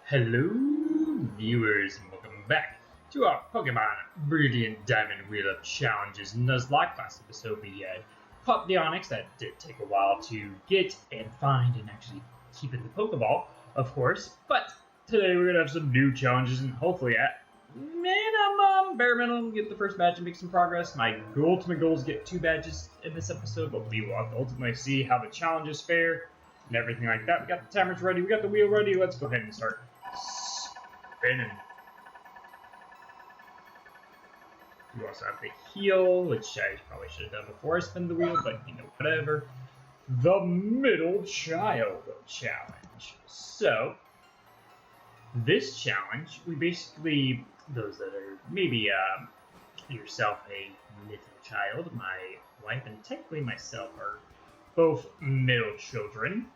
Hello, viewers, and welcome back to our Pokemon Brilliant Diamond Wheel of Challenges Nuzlocke. Last episode we caught the Onix. That did take a while to get and find and actually keep in the Pokeball, of course. But today we're going to have some new challenges and hopefully at bare minimum, get the first badge and make some progress. My ultimate goal is to get 2 badges in this episode, but we will have to ultimately see how the challenges fare and everything like that. We got the timers ready, we got the wheel ready. Let's go ahead and start spinning. You also have the heal, which I probably should have done before I spin the wheel, but you know, whatever. The Middle Child Challenge. So, this challenge, we basically, those that are maybe yourself a middle child, my wife and technically myself are both middle children.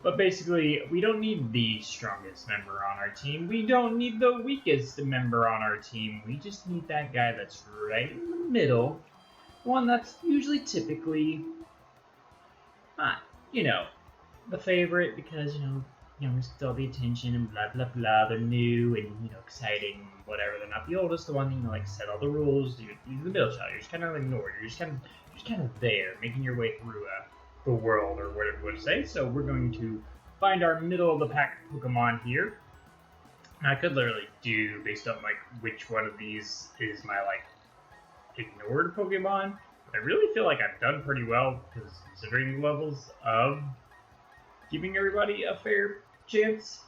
But basically, we don't need the strongest member on our team. We don't need the weakest member on our team. We just need that guy that's right in the middle. One that's usually typically, you know, the favorite because, you know, still the attention and blah, blah, blah. They're new and, you know, exciting, whatever. They're not the oldest, the one, you know, like, set all the rules. You're the middle child. You're just kind of ignored. You're just kind of there, making your way through the world, or whatever you would say. So we're going to find our middle of the pack Pokemon here. And I could literally do based on like which one of these is my like ignored Pokemon. But I really feel like I've done pretty well because considering the levels of giving everybody a fair chance.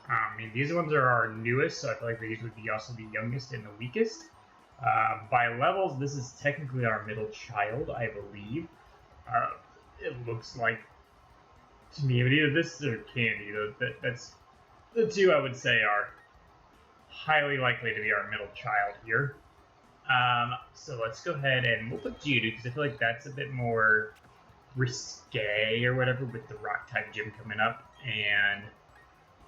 I mean, these ones are our newest, so I feel like these would be also the youngest and the weakest. By levels, this is technically our middle child, I believe. It looks like to me, but either this or Candy. That's the two I would say are highly likely to be our middle child here. So let's go ahead and we'll put Geodude because I feel like that's a bit more risque or whatever with the rock type gym coming up. And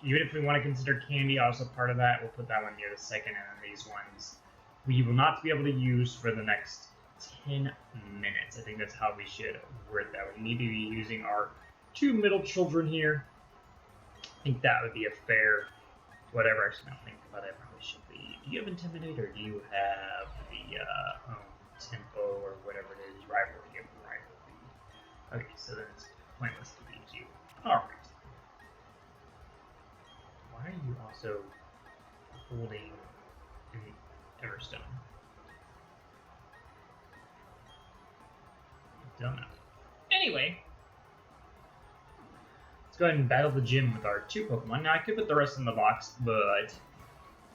even if we want to consider Candy also part of that, we'll put that one near the second, and then these ones we will not be able to use for the next 10 minutes. I think that's how we should word that. We need to be using our 2 middle children here. I think that would be a fair whatever. Actually, I don't think about it. Probably should be. Do you have Intimidate or do you have the Tempo or whatever it is? Rivalry. You have Rivalry. Okay, so then it's pointless to use you. Alright. Why are you also holding an Everstone? Don't know. Anyway, let's go ahead and battle the gym with our 2 Pokemon. Now, I could put the rest in the box, but,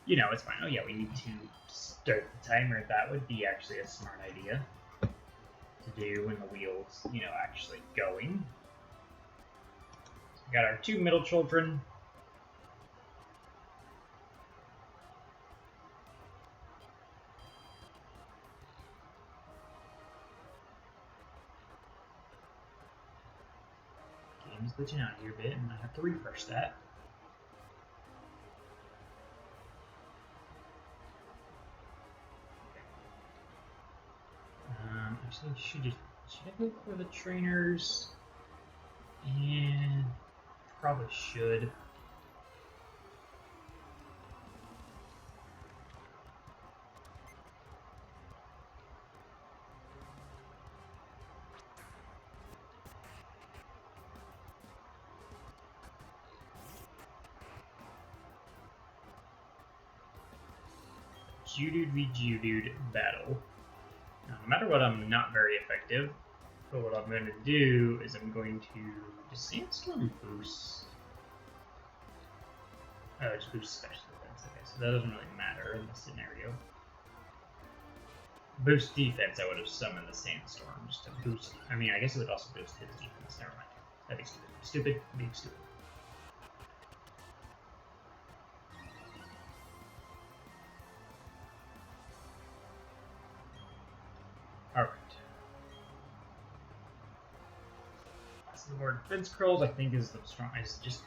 you know, it's fine. Oh, yeah, we need to start the timer. That would be actually a smart idea to do when the wheel's, you know, actually going. So we got our 2 middle children. Game's glitching out here a bit, and I have to refresh that. Actually, should I go for the trainers? And probably should. Geodude v Geodude battle. Now, no matter what, I'm not very effective. But what I'm going to do is I'm going to just Sandstorm boost. Just boost special defense. Okay, so that doesn't really matter in this scenario. Boost defense, I would have summoned the Sandstorm just to boost. I mean, I guess it would also boost his defense. Never mind. That'd be stupid. Stupid, being stupid. Alright. Some more defense curls, I think, is the strongest. Just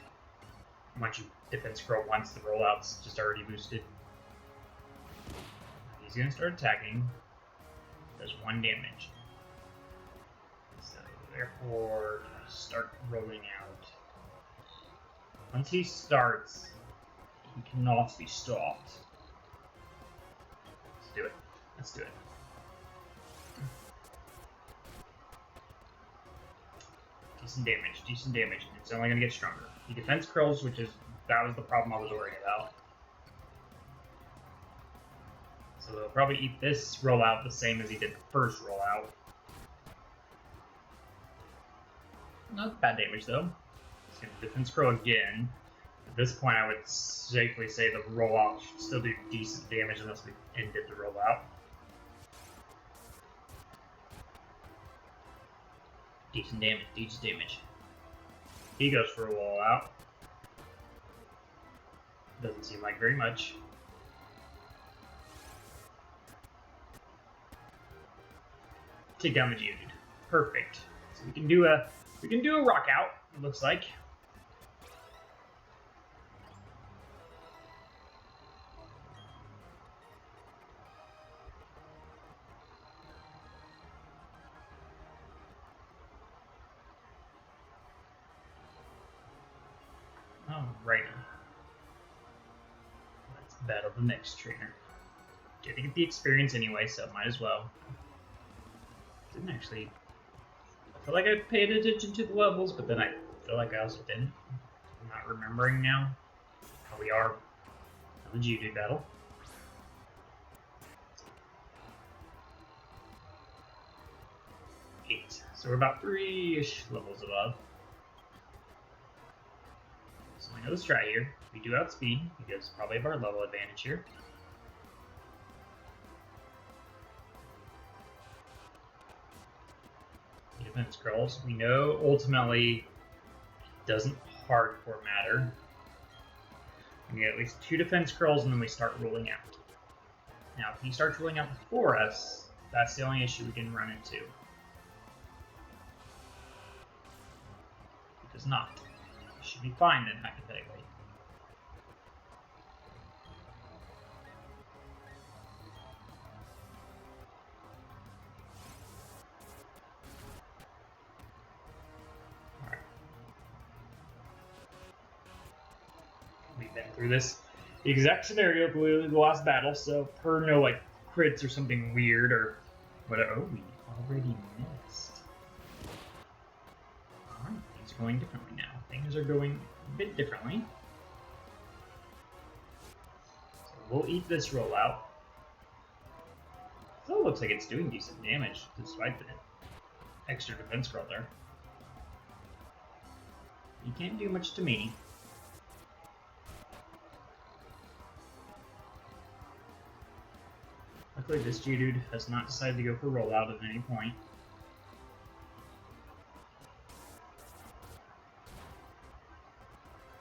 once you defense curl once, the rollout's just already boosted. He's gonna start attacking. Does 1 damage. So therefore, start rolling out. Once he starts, He cannot be stopped. Let's do it. Let's do it. Decent damage, decent damage. It's only gonna get stronger. He defense curls, that was the problem I was worried about. So they'll probably eat this rollout the same as he did the first rollout. Not bad damage though. He's gonna defense curl again. At this point, I would safely say the rollout should still do decent damage unless we ended the rollout. Decent damage, decent damage. He goes for a rollout. Doesn't seem like very much. Take down the Geodude. Perfect. So we can do a rock out, it looks like. Alrighty. Let's battle the next trainer. Getting to get the experience anyway, so might as well. Didn't actually. I feel like I paid attention to the levels, but then I feel like I also didn't. I'm not remembering now how we are on the Geodude battle. Eight. So we're about 3-ish levels above. So we know the strat here. We do outspeed because probably have our level advantage here. Defense curls. We know ultimately it doesn't hardcore matter. We get at least 2 defense curls and then we start rolling out. Now, if he starts rolling out before us, that's the only issue we can run into. He does not. He should be fine then, hypothetically. We've been through this exact scenario of the last battle, so per no like crits or something weird or whatever. Oh, we already missed. Alright, things are going differently now. Things are going a bit differently. So we'll eat this rollout. Still looks like it's doing decent damage despite the extra defense curl there. You can't do much to me. Luckily, this Geodude has not decided to go for rollout at any point.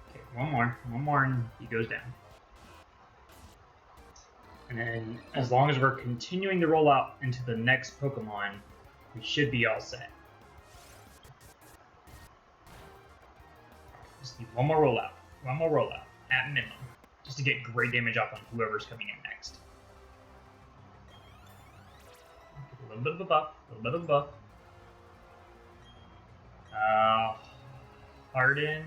Okay, one more, and he goes down. And then, as long as we're continuing to roll out into the next Pokemon, we should be all set. Just need one more rollout, at minimum, just to get great damage off on whoever's coming in next. A little bit of a buff, Harden.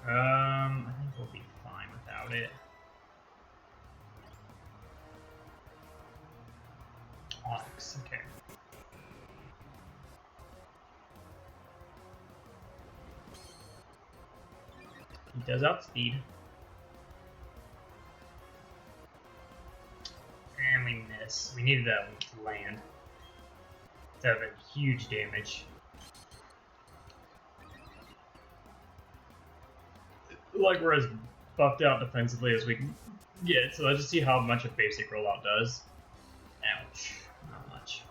I think we'll be fine without it. Onyx, okay. He does outspeed. And we miss. We needed that to land. That would have been huge damage. Like we're as buffed out defensively as we can get, so let's just see how much a basic rollout does. Ouch. Not much.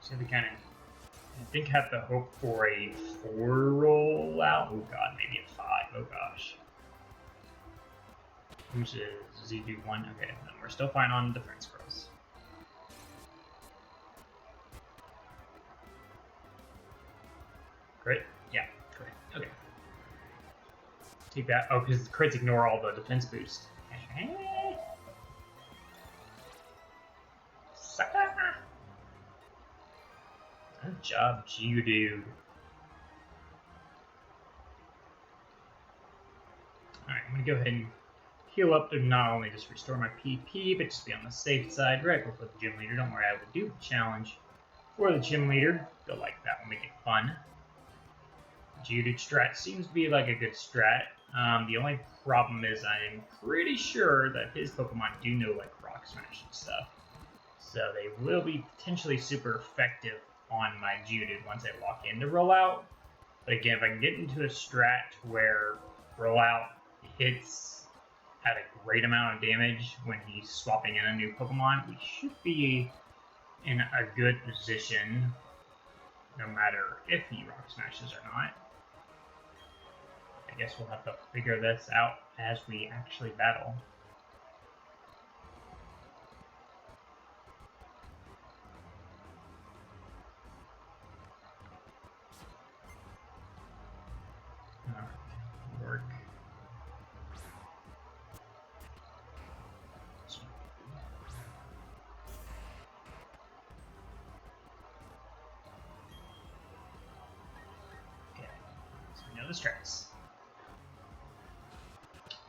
So we kind of, I think, have to hope for a 4 rollout. Oh god, maybe a 5. Oh gosh. Which is, does he do 1? Okay, then we're still fine on defense curls. Crit? Yeah, crit. Okay. Take that. Oh, because the crits ignore all the defense boost. Sucker! Good job, Geodude. Alright, I'm gonna go ahead and heal up to not only just restore my PP, but just be on the safe side right before the gym leader. Don't worry, I will do the challenge for the gym leader. Feel like that will make it fun. Geodude strat seems to be like a good strat. The only problem is I'm pretty sure that his Pokemon do know like Rock Smash and stuff. So they will be potentially super effective on my Geodude once I lock into Rollout. But again, if I can get into a strat where Rollout hits at a great amount of damage when he's swapping in a new Pokemon, we should be in a good position no matter if he Rock Smashes or not. I guess we'll have to figure this out as we actually battle. Alright, work. Okay, so we know the strats.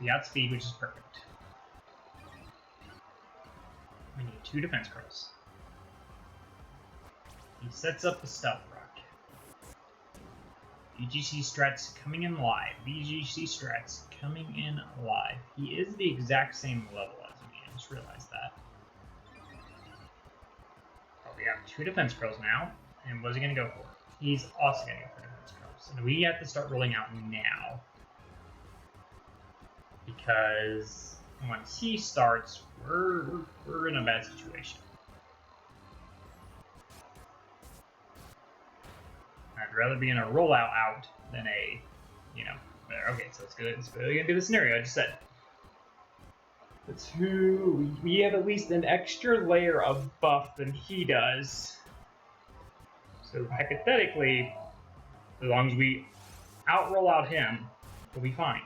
We outspeed, which is perfect. We need 2 defense curls. He sets up the Stealth Rock. VGC strats coming in live. VGC strats coming in live. He is the exact same level as me. I just realized that. Oh, we have 2 defense curls now. And what's he going to go for? He's also going to go for defense curls. And we have to start rolling out now. Because once he starts, we're in a bad situation. I'd rather be in a rollout out than a, okay, so it's good. It's really gonna be the scenario I just said. The 2, we have at least an extra layer of buff than he does. So hypothetically, as long as we out-roll out him, we'll be fine.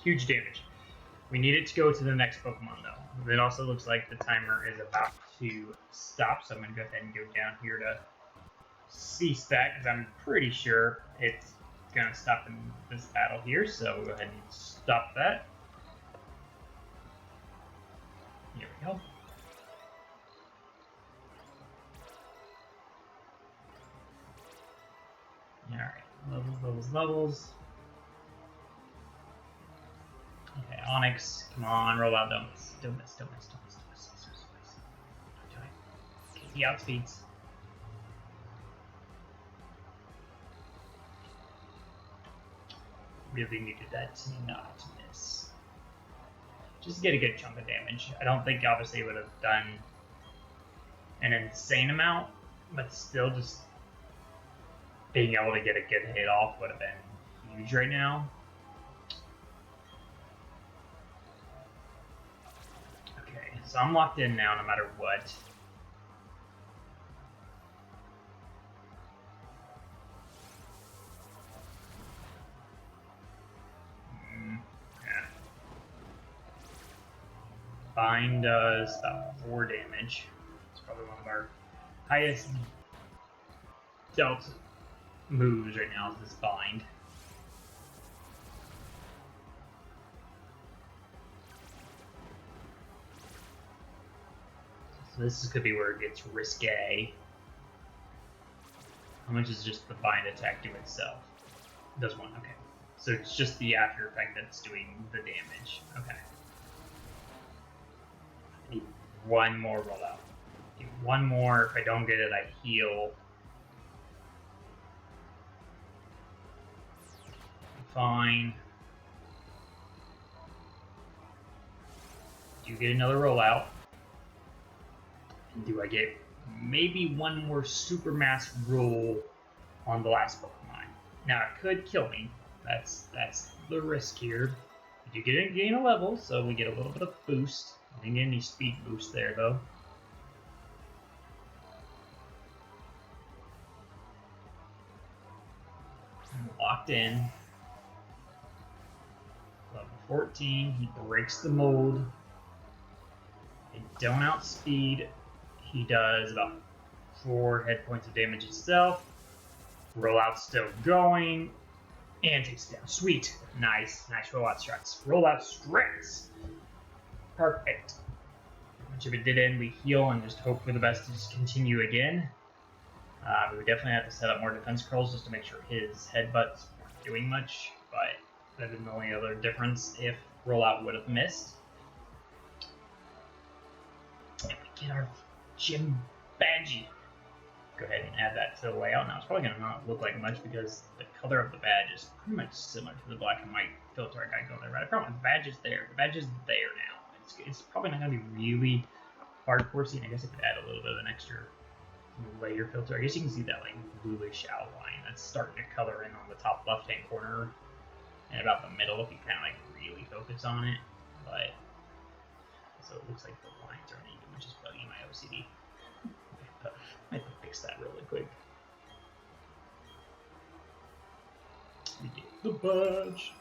Huge damage. We need it to go to the next Pokemon, though. It also looks like the timer is about to stop, so I'm going to go ahead and go down here to cease that, because I'm pretty sure it's going to stop in this battle here, so we'll go ahead and stop that. Here we go. Alright, levels. Okay, Onyx, come on, roll out, don't miss. Don't miss. Don't do it. Okay, he outspeeds. Really needed that to not miss. Just to get a good chunk of damage. I don't think obviously it would have done an insane amount, but still just being able to get a good hit off would have been huge right now. So I'm locked in now no matter what. Yeah. Bind does about 4 damage. It's probably one of our highest dealt moves right now is this bind. So this could be where it gets risque. How much is just the bind attack do itself? It does 1, okay. So it's just the after effect that's doing the damage. Okay. I need 1 more rollout. Get 1 more. If I don't get it, I heal. Fine. Do get another rollout. Do I get maybe 1 more super mass roll on the last Pokemon? Now it could kill me. That's the risk here. We do get a gain a level, so we get a little bit of boost. I didn't get any speed boost there though. I'm locked in. Level 14. He breaks the mold. They don't outspeed. He does about 4 hit points of damage itself. Rollout's still going. And takes it down. Sweet. Nice. Nice rollout strats. Rollout strats. Perfect. Once it did end, we heal and just hope for the best to just continue again. We would definitely have to set up more defense curls just to make sure his headbutts weren't doing much, but that is the only other difference if rollout would have missed. And we get our gym badgie. Go ahead and add that to the layout. Now it's probably going to not look like much because the color of the badge is pretty much similar to the black and white filter I got going there. Right? I promise the badge is there. The badge is there now. It's probably not going to be really hardcore scene. I guess I could add a little bit of an extra layer filter. I guess you can see that like bluish outline that's starting to color in on the top left-hand corner and about the middle if you kind of like really focus on it. But so it looks like the lines are uneven, which is bugging my OCD. I have to fix that really quick. We get the badge.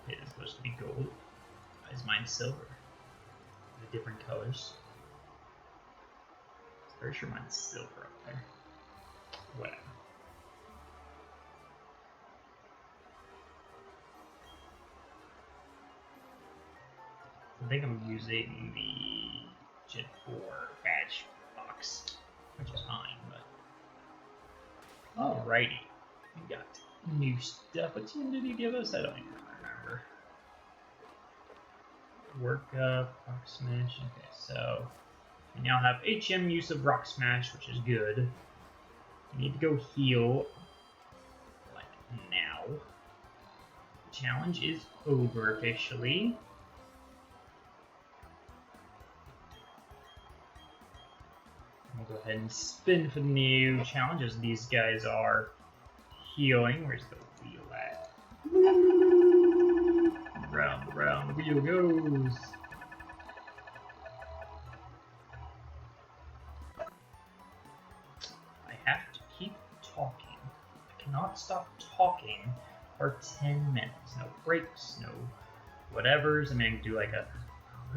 It is supposed to be gold. Why is mine silver? The different colors. I'm pretty sure mine's silver up there. Whatever. I think I'm using the Gen 4 badge box, which is fine, but alrighty. We got new stuff. What team did he give us? I don't even remember. Work up, Rock Smash. Okay, so we now have HM use of Rock Smash, which is good. We need to go heal, like now. The challenge is over officially. We'll go ahead and spin for the new challenges. These guys are healing. Where's the wheel at? Round the wheel goes. I have to keep talking. I cannot stop talking for 10 minutes. No breaks, no whatevers. I mean, I can do like a,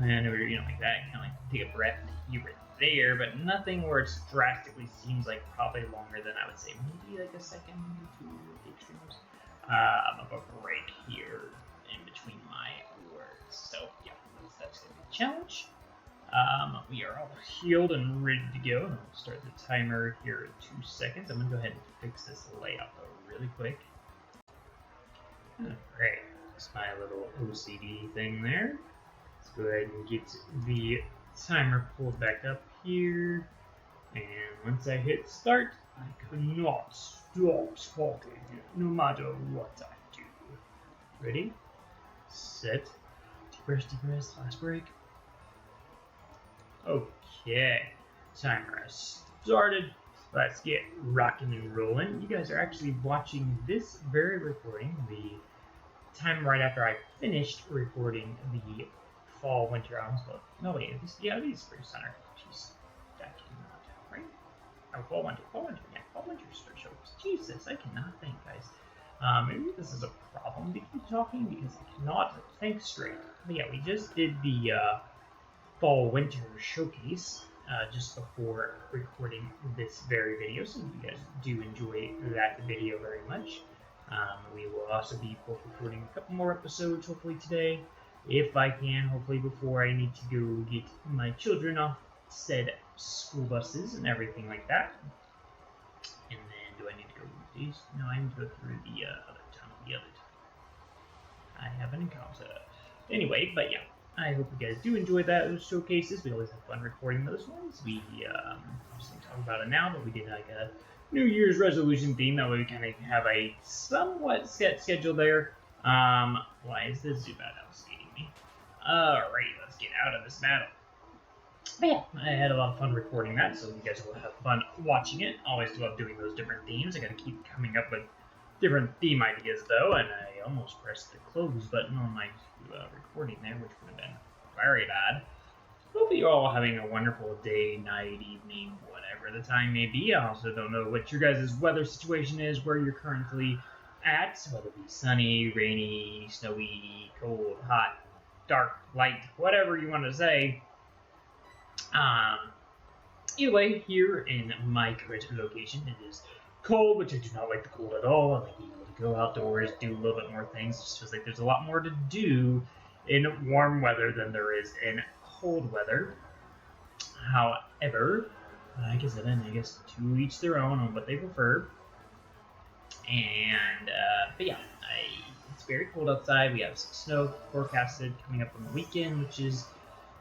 you know, like that. Kind of like take a breath here and there, but nothing where it drastically seems like probably longer than I would say maybe like a second or two at the extremes. Of a break here in between my words. So yeah, that's gonna be the challenge. We are all healed and ready to go. And I'll start the timer here in 2 seconds. I'm gonna go ahead and fix this layout though really quick. Alright, that's my little OCD thing there. Let's go ahead and get the timer pulled back up here, and once I hit start, I could not stop talking, no matter what I do. Ready? Set. Deep breath, last break. Okay, timer has started. Let's get rocking and rolling. You guys are actually watching this very recording, the time right after I finished recording the fall, winter, I almost no wait, it is spring center. Jeez, that cannot, right? Oh, fall, winter, yeah, fall, winter shows. Jesus, I cannot think, guys. Maybe this is a problem to keep talking because I cannot think straight. But yeah, we just did the fall, winter showcase just before recording this very video, so if you guys do enjoy that video very much. We will also be recording a couple more episodes hopefully today. If I can, hopefully before I need to go get my children off said school buses and everything like that. And then, do I need to go through these? No, I need to go through the other tunnel. I have an encounter. Anyway, but yeah, I hope you guys do enjoy those showcases. We always have fun recording those ones. We obviously talk about it now, but we did like a New Year's resolution theme. That way we kind of have a somewhat set schedule there. Why is this Zubat outspeeding me? Alright, let's get out of this battle. But yeah, I had a lot of fun recording that, so you guys will have fun watching it. Always love doing those different themes. I gotta keep coming up with different theme ideas though, and I almost pressed the close button on my recording there, which would have been very bad. Hopefully you're all having a wonderful day, night, evening, whatever the time may be. I also don't know what your guys' weather situation is, where you're currently at, whether it be sunny, rainy, snowy, cold, hot, dark, light, whatever you want to say. Either way, here in my current location, it is cold, which I do not like the cold at all. I like being able to go outdoors, do a little bit more things. It just feels like there's a lot more to do in warm weather than there is in cold weather. However, I guess to each their own on what they prefer. And but yeah, it's very cold outside. We have some snow forecasted coming up on the weekend, which is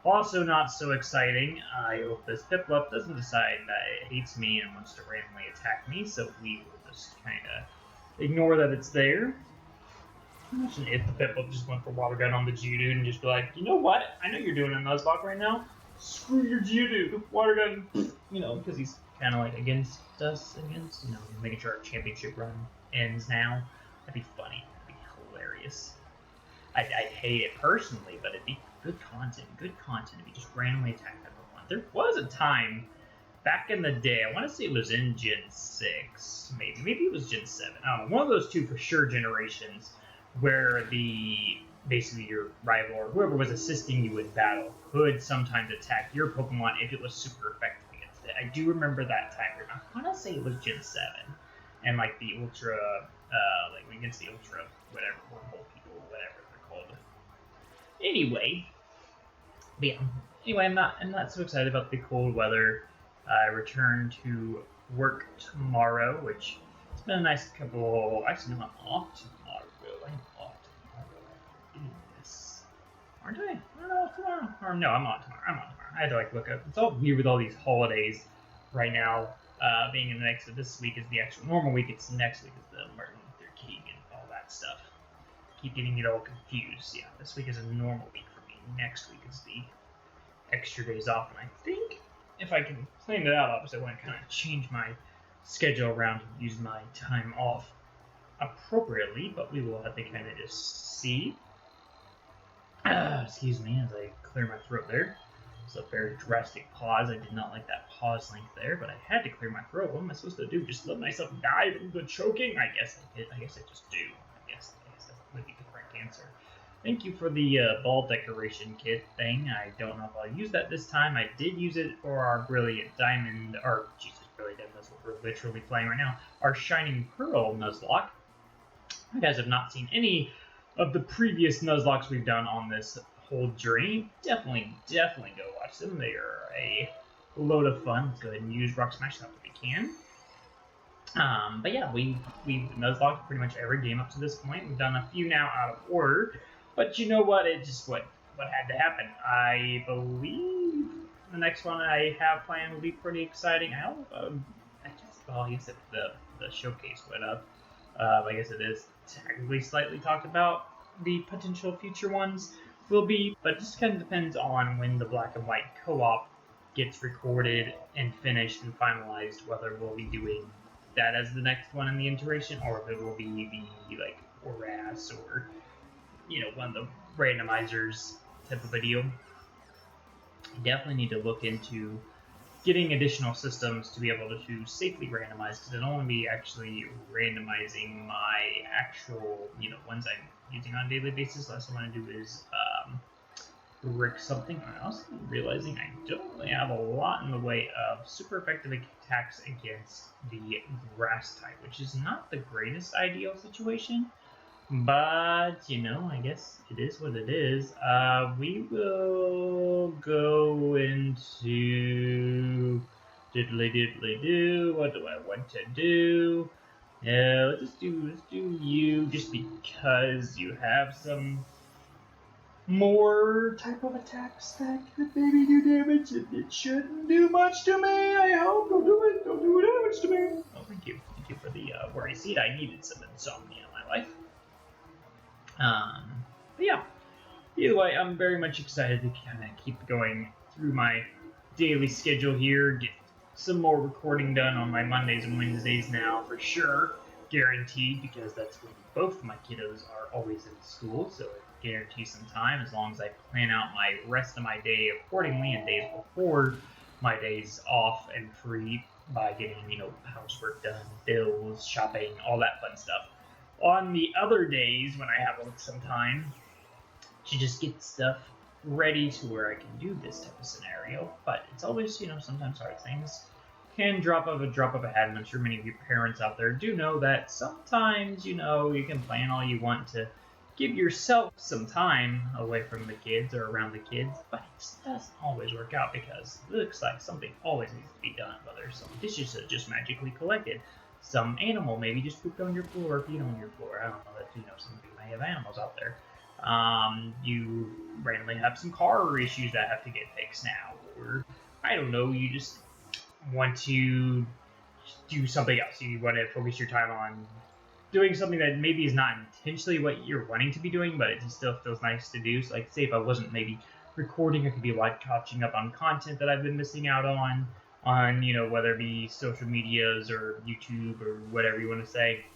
also not so exciting. I hope this Piplup doesn't decide that it hates me and wants to randomly attack me, so we will just kind of ignore that it's there. Imagine if the Piplup just went for Water Gun on the Geodude and just be like, you know what? I know you're doing a Nuzlocke right now. Screw your Geodude. Water Gun. You know, because he's kind of like against us, making sure our championship run ends now. That'd be funny. That'd be hilarious. I'd hate it personally, but it'd be good content if you just randomly attack that Pokemon. There was a time back in the day, I want to say it was in Gen 6, maybe it was Gen 7, I don't know, one of those two for sure generations, where basically your rival or whoever was assisting you in battle could sometimes attack your Pokemon if it was super effective against it. I do remember that time. I want to say it was Gen 7, and like the Ultra, like against the Ultra, whatever, wormhole people, whatever they're called. Anyway, I'm not so excited about the cold weather. I return to work tomorrow, which it's been a nice couple. Actually, no, I'm off tomorrow. I'm off tomorrow. Aren't I? I don't know if tomorrow. Or no, I'm on tomorrow. I had to look up. It's all weird with all these holidays right now. Being in the next. This week is the actual normal week. It's next week is the Martin Luther King and all that stuff. Keep getting it all confused. Yeah, this week is a normal week for me. Next week is the extra days off, and I think if I can plan it out, obviously I want to kind of change my schedule around to use my time off appropriately, but we will have to kind of just see. Excuse me as I clear my throat there. It's a very drastic pause. I did not like that pause length there, but I had to clear my throat. What am I supposed to do? Just let myself die from the choking? I guess I just do. I guess that would be the correct answer. Thank you for the ball decoration kit thing. I don't know if I'll use that this time. I did use it for our Brilliant Diamond, or Jesus, Brilliant Diamond, that's what we're literally playing right now, our Shining Pearl Nuzlocke. You guys have not seen any of the previous Nuzlockes we've done on this whole journey. Definitely go watch them. They are a load of fun. Let's go ahead and use Rock Smash stuff if we can. But yeah, we've Nuzlocked pretty much every game up to this point. We've done a few now out of order. But you know what? It just what had to happen. I believe the next one I have planned will be pretty exciting. I guess if the showcase went up, I guess it is technically slightly talked about. The potential future ones will be, but it just kind of depends on when the Black and White co-op gets recorded and finished and finalized. Whether we'll be doing that as the next one in the iteration, or if it will be the Oras or one of the randomizers type of video. I definitely need to look into getting additional systems to be able to safely randomize, because it'll only be actually randomizing my actual, ones I'm using on a daily basis. Last thing I want to do is brick something. I'm also realizing I don't really have a lot in the way of super effective attacks against the grass type, which is not the greatest ideal situation. But, I guess it is what it is. We will go into diddly-diddly-do. What do I want to do? Let's do you, just because you have some more type of attacks that could maybe do damage, and it shouldn't do much to me, I hope. Don't do damage to me. Oh, thank you for the worry seed. I needed some insomnia in my life. But yeah, either way, I'm very much excited to kind of keep going through my daily schedule here, get some more recording done on my Mondays and Wednesdays now, for sure, guaranteed, because that's when both my kiddos are always in school, so it guarantees some time, as long as I plan out my rest of my day accordingly, and days before my days off and free by getting, housework done, bills, shopping, all that fun stuff. on the other days when I have some time to just get stuff ready to where I can do this type of scenario. But it's always, sometimes hard things can drop of a hat, and I'm sure many of your parents out there do know that sometimes, you can plan all you want to give yourself some time away from the kids or around the kids, but it just doesn't always work out because it looks like something always needs to be done, whether some dishes are just magically collected, some animal maybe just pooped on your floor or peed on your floor. I don't know that, some people may have animals out there. You randomly have some car issues that have to get fixed now, or I don't know, you just want to do something else. You want to focus your time on doing something that maybe is not intentionally what you're wanting to be doing, but it still feels nice to do. So, like, say if I wasn't maybe recording, I could be like catching up on content that I've been missing out on whether it be social medias or YouTube or whatever you want to say.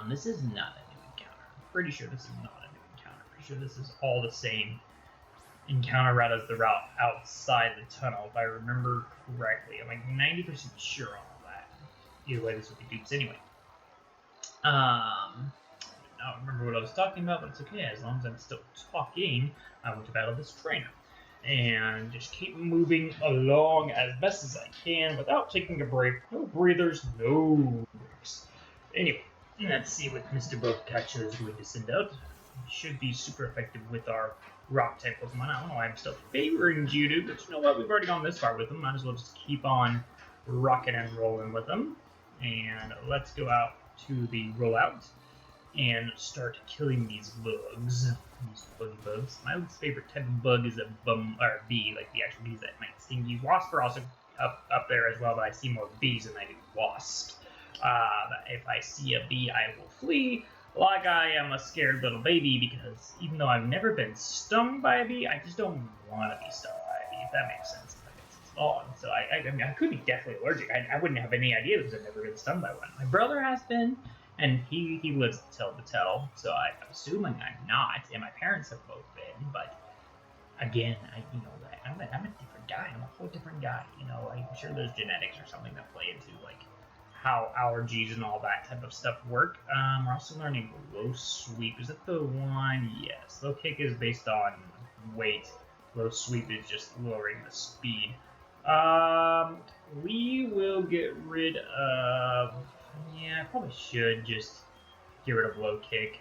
This is not a new encounter. I'm pretty sure this is not a new encounter. Pretty sure this is all the same encounter route as the route outside the tunnel, if I remember correctly. I'm like 90% sure on all that. Either way, this would be dupes anyway. I don't remember what I was talking about, but it's okay. As long as I'm still talking, I want to battle this trainer. And just keep moving along as best as I can without taking a break. No breathers, no breaks. Anyway, let's see what Mr. Go Pikachu is going to send out. He should be super effective with our rock type Pokemon. I don't know why I'm still favoring Geodude, but you know what? We've already gone this far with them. Might as well just keep on rocking and rolling with them. And let's go out to the rollout and start killing these bugs. These buggy bugs. My least favorite type of bug is a bee, like the actual bees that might sting you. Wasps are also up there as well, but I see more bees than I do wasps. If I see a bee, I will flee. Like I am a scared little baby, because even though I've never been stung by a bee, I just don't want to be stung by a bee, if that makes sense. It's long, so I mean, I could be definitely allergic. I wouldn't have any idea because I've never been stung by one. My brother has been, and he lives to tell the tale, so I'm assuming I'm not, and my parents have both been, but again, I'm a different guy. I'm a whole different guy. I'm sure there's genetics or something that play into, like, how allergies and all that type of stuff work. We're also learning low sweep. Is that the one? Yes. Low kick is based on weight. Low sweep is just lowering the speed. We will get rid of... Yeah, I probably should just get rid of low kick.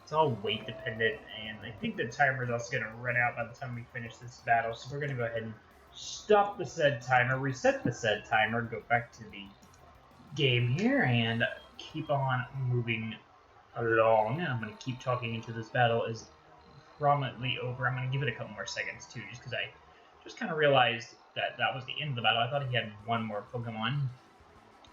It's all weight dependent, and I think the timer is also going to run out by the time we finish this battle, so we're going to go ahead and stop the said timer, reset the said timer, go back to the game here, and keep on moving along. I'm going to keep talking until this battle is prominently over. I'm going to give it a couple more seconds, too, just because I just kind of realized that was the end of the battle. I thought he had one more Pokemon.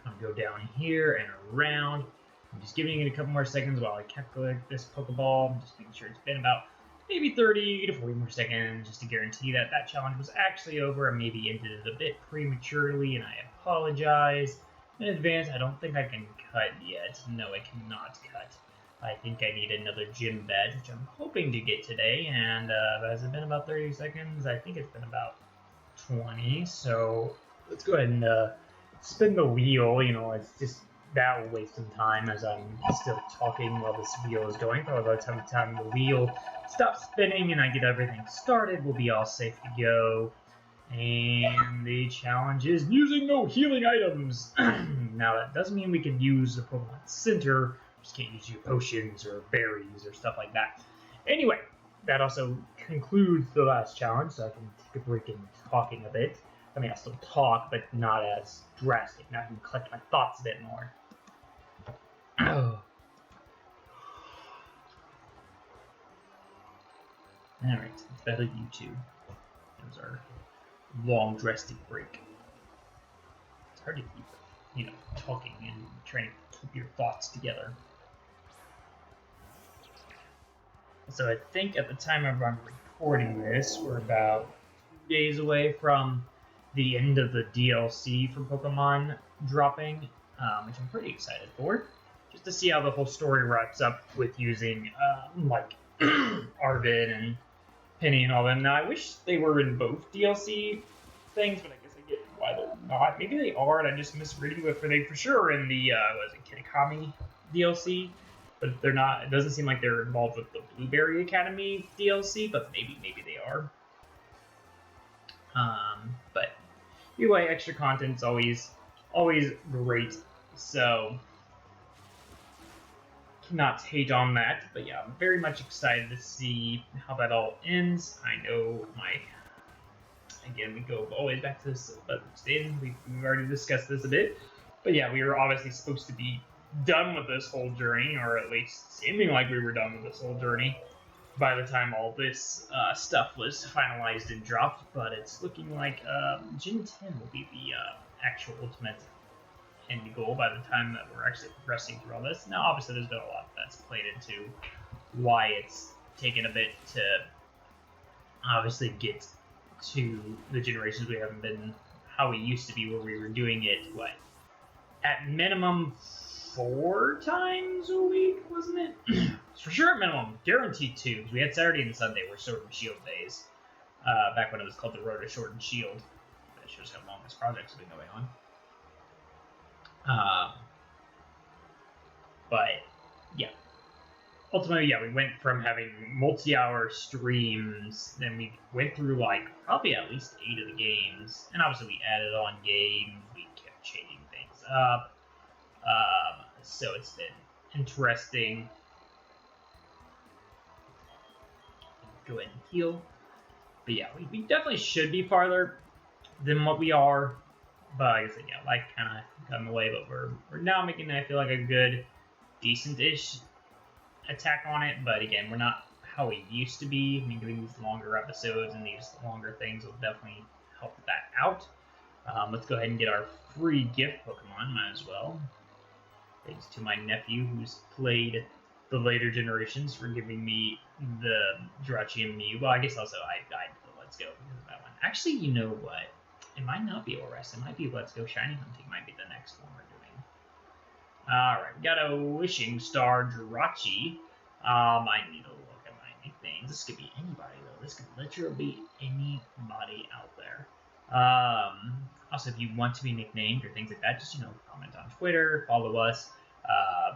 I'm going to go down here and around. I'm just giving it a couple more seconds while I calculate this Pokeball. Just making sure it's been about maybe 30 to 40 more seconds, just to guarantee that that challenge was actually over. I maybe ended it a bit prematurely, and I apologize in advance. I don't think I can cut yet. No, I cannot cut. I think I need another gym badge, which I'm hoping to get today, and has it been about 30 seconds? I think it's been about 20, so let's go ahead and spin the wheel. It's just that will waste some time as I'm still talking while this wheel is going. Probably by the time the wheel stops spinning and I get everything started, we'll be all safe to go. And the challenge is using no healing items. Now, that doesn't mean we can use the Pokemon Center. Just can't use your potions or berries or stuff like that. Anyway, that also concludes the last challenge, so I can take a break in talking a bit. I mean, I still talk, but not as drastic. Now I can collect my thoughts a bit more. Oh. Alright, it's better you two. That was our long drastic break. It's hard to keep, talking and trying to keep your thoughts together. So I think at the time of I'm recording this, we're about 2 days away from the end of the DLC for Pokemon dropping, which I'm pretty excited for, just to see how the whole story wraps up with using Arvid and Penny and all them. Now, I wish they were in both DLC things, but I guess I get why they're not. Maybe they are, and I just misreading, but they for sure are in the, Kitakami DLC, but they're not. It doesn't seem like they're involved with the Blueberry Academy DLC, but maybe they are. But anyway, extra content's always great. So cannot hate on that. But yeah, I'm very much excited to see how that all ends. I know again, we go always back to this, but we've already discussed this a bit. But yeah, we were obviously supposed to be done with this whole journey, or at least seeming like we were done with this whole journey by the time all this stuff was finalized and dropped. But it's looking like Gen 10 will be the actual ultimate end goal by the time that we're actually progressing through all this. Now, obviously, there's been a lot that's played into why it's taken a bit to obviously get to the generations we haven't been how we used to be, where we were doing it, at minimum 4 times a week, wasn't it? For sure at minimum, guaranteed 2, because we had Saturday and Sunday were Sword and Shield days, back when it was called the Road to Sword and Shield. That shows how long this project's been going on. But yeah, ultimately, yeah, we went from having multi-hour streams, then we went through probably at least 8 of the games, and obviously we added on games, we kept changing things up, so it's been interesting. Go ahead and heal. But yeah, we definitely should be farther than what we are. But like I said, yeah, life kind of got in the way, but we're now making, I feel like, a good, decent-ish attack on it. But again, we're not how we used to be. I mean, doing these longer episodes and these longer things will definitely help that out. Let's go ahead and get our free gift Pokemon, might as well. Thanks to my nephew who's played the later generations for giving me the Jirachi and Mew. Well, I guess also I died for Let's Go because of that one. Actually, you know what? It might not be ORS. It might be Let's Go Shiny Hunting. Might be the next one we're doing. Alright, we got a Wishing Star Jirachi. I need to look at my nicknames. This could be anybody, though. This could literally be anybody out there. Also, if you want to be nicknamed or things like that, just, comment on Twitter, follow us, or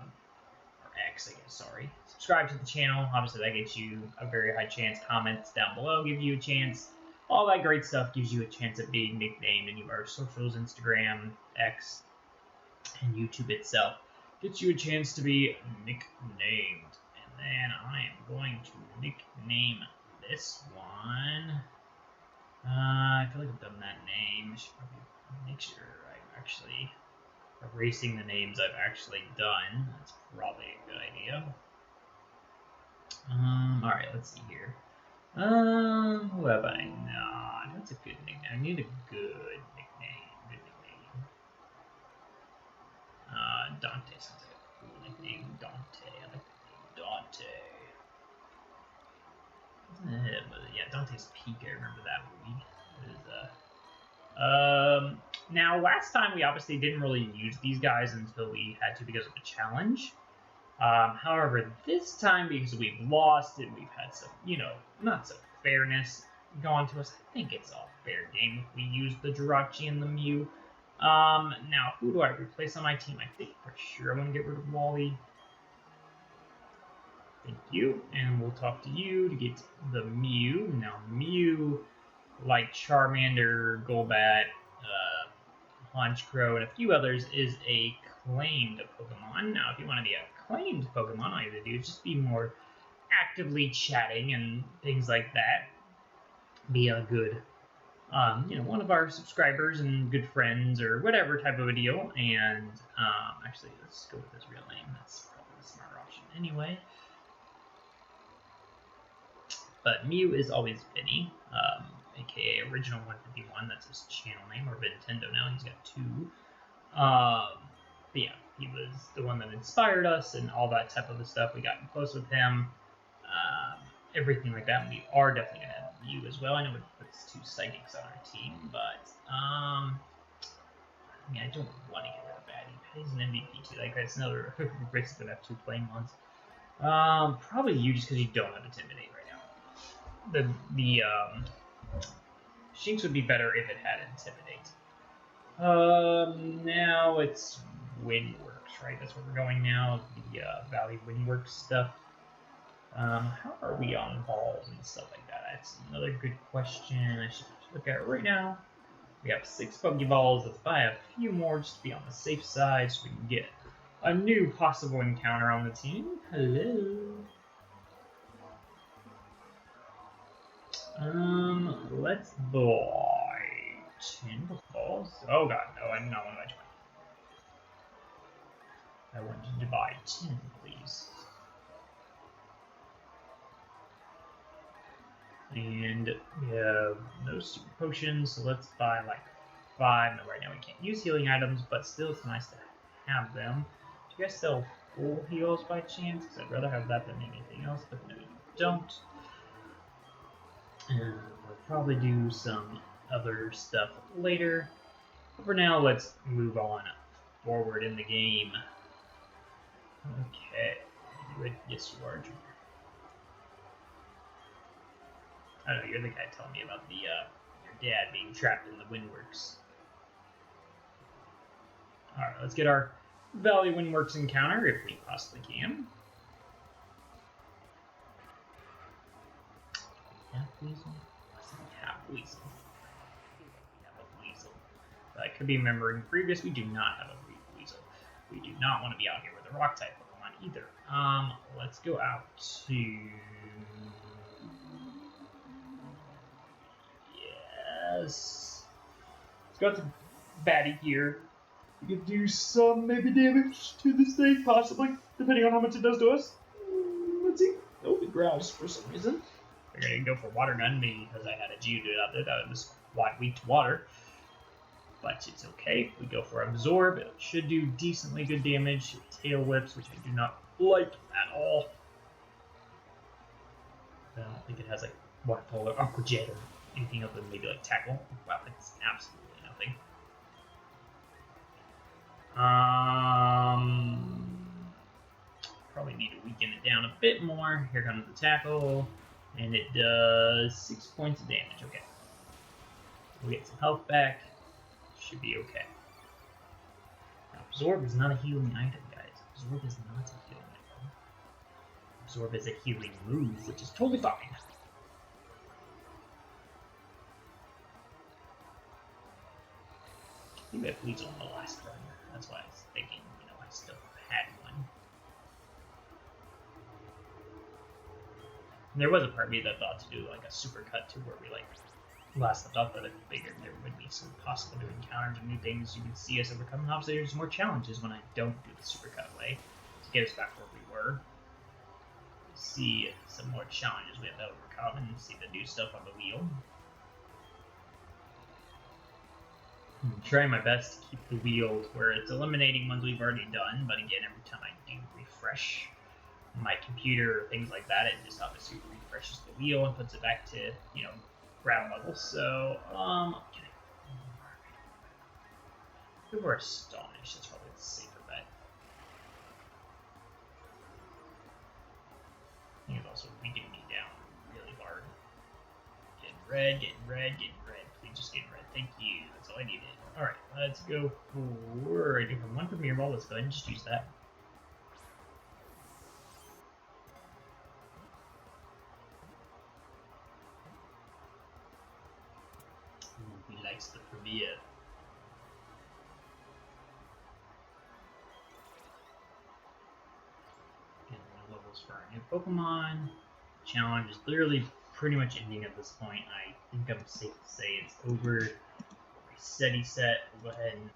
X, I guess, sorry. Subscribe to the channel. Obviously, that gets you a very high chance. Comments down below give you a chance. All that great stuff gives you a chance at being nicknamed in our socials, Instagram, X, and YouTube itself. Gets you a chance to be nicknamed. And then I am going to nickname this one. I feel like I've done that name. I should probably make sure I'm actually erasing the names I've actually done. That's probably a good idea. Alright, let's see here. Who have I not? That's a good nickname. I need a good nickname. Dante sounds like a cool nickname. Dante. I like the name Dante. Yeah, Dante's Peak. I remember that movie. Now, last time we obviously didn't really use these guys until we had to because of the challenge. However, this time, because we've lost and we've had some, not so fairness gone to us, I think it's a fair game if we use the Jirachi and the Mew. Now, who do I replace on my team? I think for sure I'm going to get rid of Wally. Thank you. And we'll talk to you to get the Mew. Now, Mew, like Charmander, Golbat, Honchkrow, and a few others, is a claimed Pokemon. Now, if you want to be a claimed Pokemon, all you have to do is just be more actively chatting and things like that. Be a good, one of our subscribers and good friends or whatever type of a deal. And actually, let's go with his real name. That's probably the smarter option anyway. But Mew is always Vinny, aka Original 151. That's his channel name, or Nintendo now. He's got 2. But yeah, he was the one that inspired us and all that type of stuff. We got close with him, everything like that. And we are definitely going to have Mew as well. I know it puts 2 Psychics on our team, but I don't want to get rid of Batty. Batty's an MVP too. Like, that's another race that have 2 playing ones. Probably you, just because you don't have Intimidate right now. The Shinx would be better if it had Intimidate. Now it's Windworks. Windworks, right? That's where we're going now. The Valley Windworks stuff. How are we on balls and stuff like that? That's another good question. I should look at it right now. We have 6 Pokeballs. Let's buy a few more just to be on the safe side so we can get a new possible encounter on the team. Hello. Let's buy 10 Pokeballs. Oh god, no, I do not want to buy 20. I wanted to buy 10, please. And we have no super potions, so let's buy like 5. No, right now we can't use healing items, but still it's nice to have them. Do you guys sell full heals by chance? Because I'd rather have that than anything else, but no, you don't. We'll probably do some other stuff later. But for now, let's move on forward in the game. Okay. Yes, you are, Junior. I don't know, you're the guy telling me about the your dad being trapped in the Windworks. Alright, let's get our Valley Windworks encounter, if we possibly can. Weasel? Weasel. We have a Weasel. But I could be remembering previous, we do not have a Weasel. We do not want to be out here with a rock type Pokemon either. Let's go out to... Yes. Let's go out to Batty here. We can do some maybe damage to this thing, possibly, depending on how much it does to us. Let's see. Oh, it growls for some reason. We're gonna go for Water Gun because I had a Geodude out there that was weak to water. But it's okay. We go for Absorb. It should do decently good damage. Tail Whips, which I do not like at all. I don't think it has like Water Pole or Aqua Jet or anything other than maybe like Tackle. Wow, it's absolutely nothing. Probably need to weaken it down a bit more. Here comes the Tackle. And it does 6 points of damage. Okay. We'll get some health back. Should be okay. Now, Absorb is not a healing item, guys. Absorb is not a healing item. Absorb is a healing move, which is totally fine. I think we had Weasel on the last run. That's why I was thinking, I still had one. There was a part of me that thought to do like a super cut to where we like last left off, but I figured there would be some possible new encounters and new things you can see us overcome. And obviously there's more challenges when I don't do the super cut way to get us back where we were. See some more challenges we have to overcome and see the new stuff on the wheel. I'm trying my best to keep the wheel where it's eliminating ones we've already done, but again, every time I do refresh my computer or things like that, it just obviously refreshes the wheel and puts it back to, ground level. So, okay. If we're astonished, that's probably the safer bet. I think it's also weakening me down really hard. Getting red, getting red, getting red. Please just get red. Thank you. That's all I needed. Alright, let's go for a different one Premier Ball. Let's go ahead and just use that. He likes the Premier. And no levels for our new Pokemon. Challenge is literally pretty much ending at this point. I think I'm safe to say it's over. Ready, set. We'll go ahead and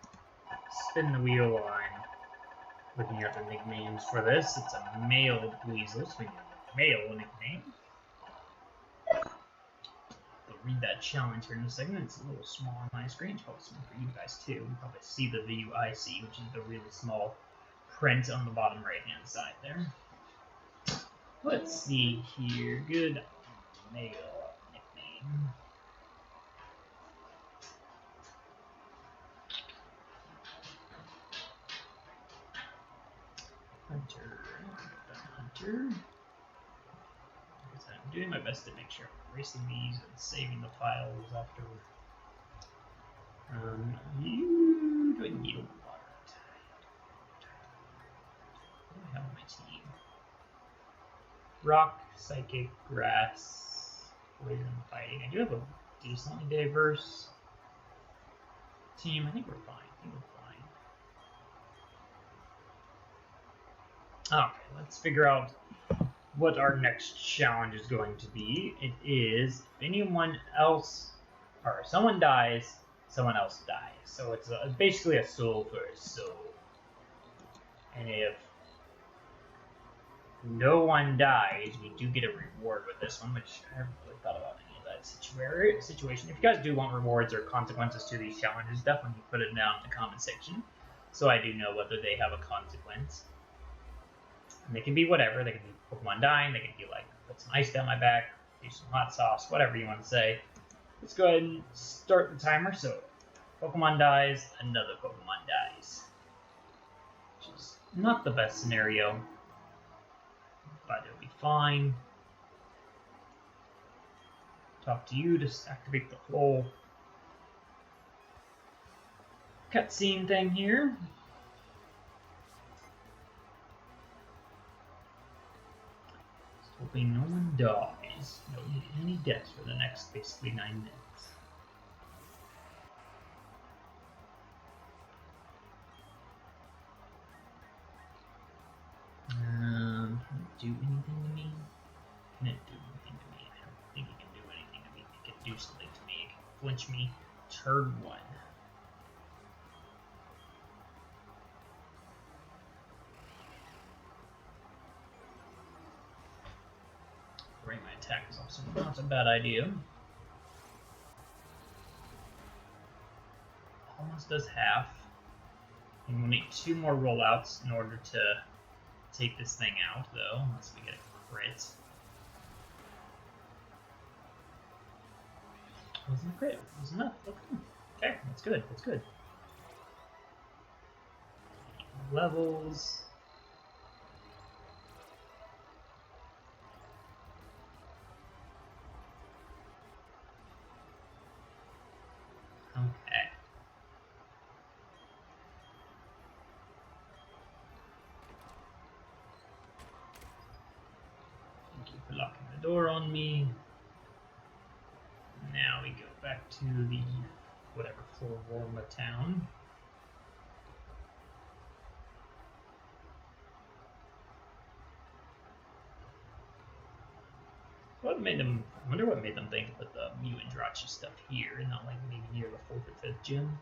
spin the wheel on looking at the nicknames for this. It's a male Weasel, so we get a male nickname. I'll read that challenge here in a second. It's a little small on my screen. It's probably small for you guys too. You probably see the view I see, which is the really small print on the bottom right hand side there. Let's see here. Good male nickname. Hunter. I'm doing my best to make sure I'm erasing these and saving the files after. You do I need a water type? have on my team? Rock, Psychic, Grass, Poison, Fighting. I do have a decently diverse team. I think we're fine. Okay, let's figure out what our next challenge is going to be. It is if anyone else, or someone dies, someone else dies. So it's basically a soul for a soul. And if no one dies, we do get a reward with this one, which I haven't really thought about any of that situation. If you guys do want rewards or consequences to these challenges, definitely put it down in the comment section so I do know whether they have a consequence. And they can be whatever. They can be Pokemon dying. They can be like, put some ice down my back, do some hot sauce, whatever you want to say. Let's go ahead and start the timer. So, Pokemon dies, another Pokemon dies. Which is not the best scenario, but it'll be fine. Talk to you to activate the whole cutscene thing here. Hoping no one dies. No any deaths for the next basically 9 minutes. Can it do anything to me? Can it do anything to me? I don't think it can do anything to me. It can do something to me. It can flinch me. Turn 1. Bring my attack is also not a bad idea. Almost does half. And we'll need 2 more rollouts in order to take this thing out, though, unless we get a crit. Wasn't a crit. It was enough. Okay, that's good. That's good. Levels. Okay. Thank you for locking the door on me. Now we go back to the whatever floor of the town. What made them? I wonder what made them think to put the Mew and Jirachi stuff here and not like maybe near the 4th or 5th gym.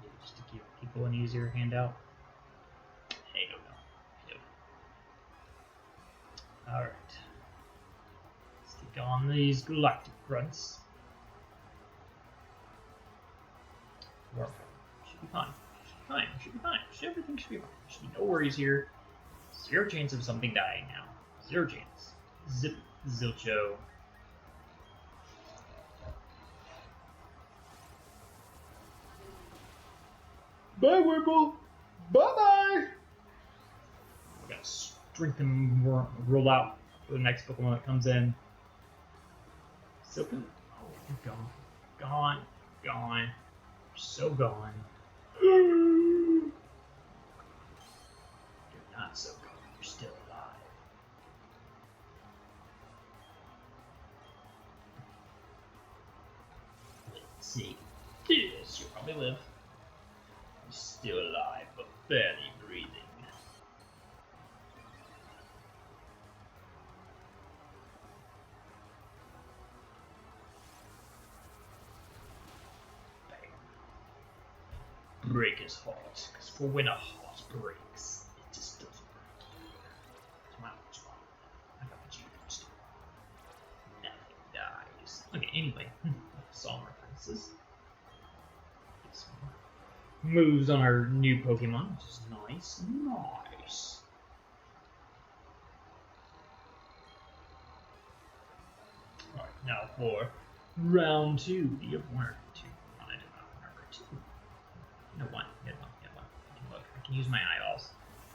Maybe just to give people an easier handout. I don't know. All right. Let's take on these galactic grunts. Should be fine. Should be fine. Everything should be fine. Should be no worries here. 0 chance of something dying now. 0 chance. Zip, Zilcho. Bye, Whirple. Bye-bye. We gotta strengthen roll out for the next Pokemon that comes in. Silken. Oh, you're gone. Gone. You're so gone. You're not so gone. You're still alive. Let's see. Yes, you'll probably live. You're still alive, but barely breathing. Break is hot, because for when a heart breaks, it just doesn't break. Smile. I got what you used to. Nothing dies. Okay, anyway, song references. Get some moves on our new Pokemon, which is nice. Nice. Alright, now for round 2. Do you have 1 or 2? I do not remember 2. No, 1. Get 1. I can look. I can use my eyeballs.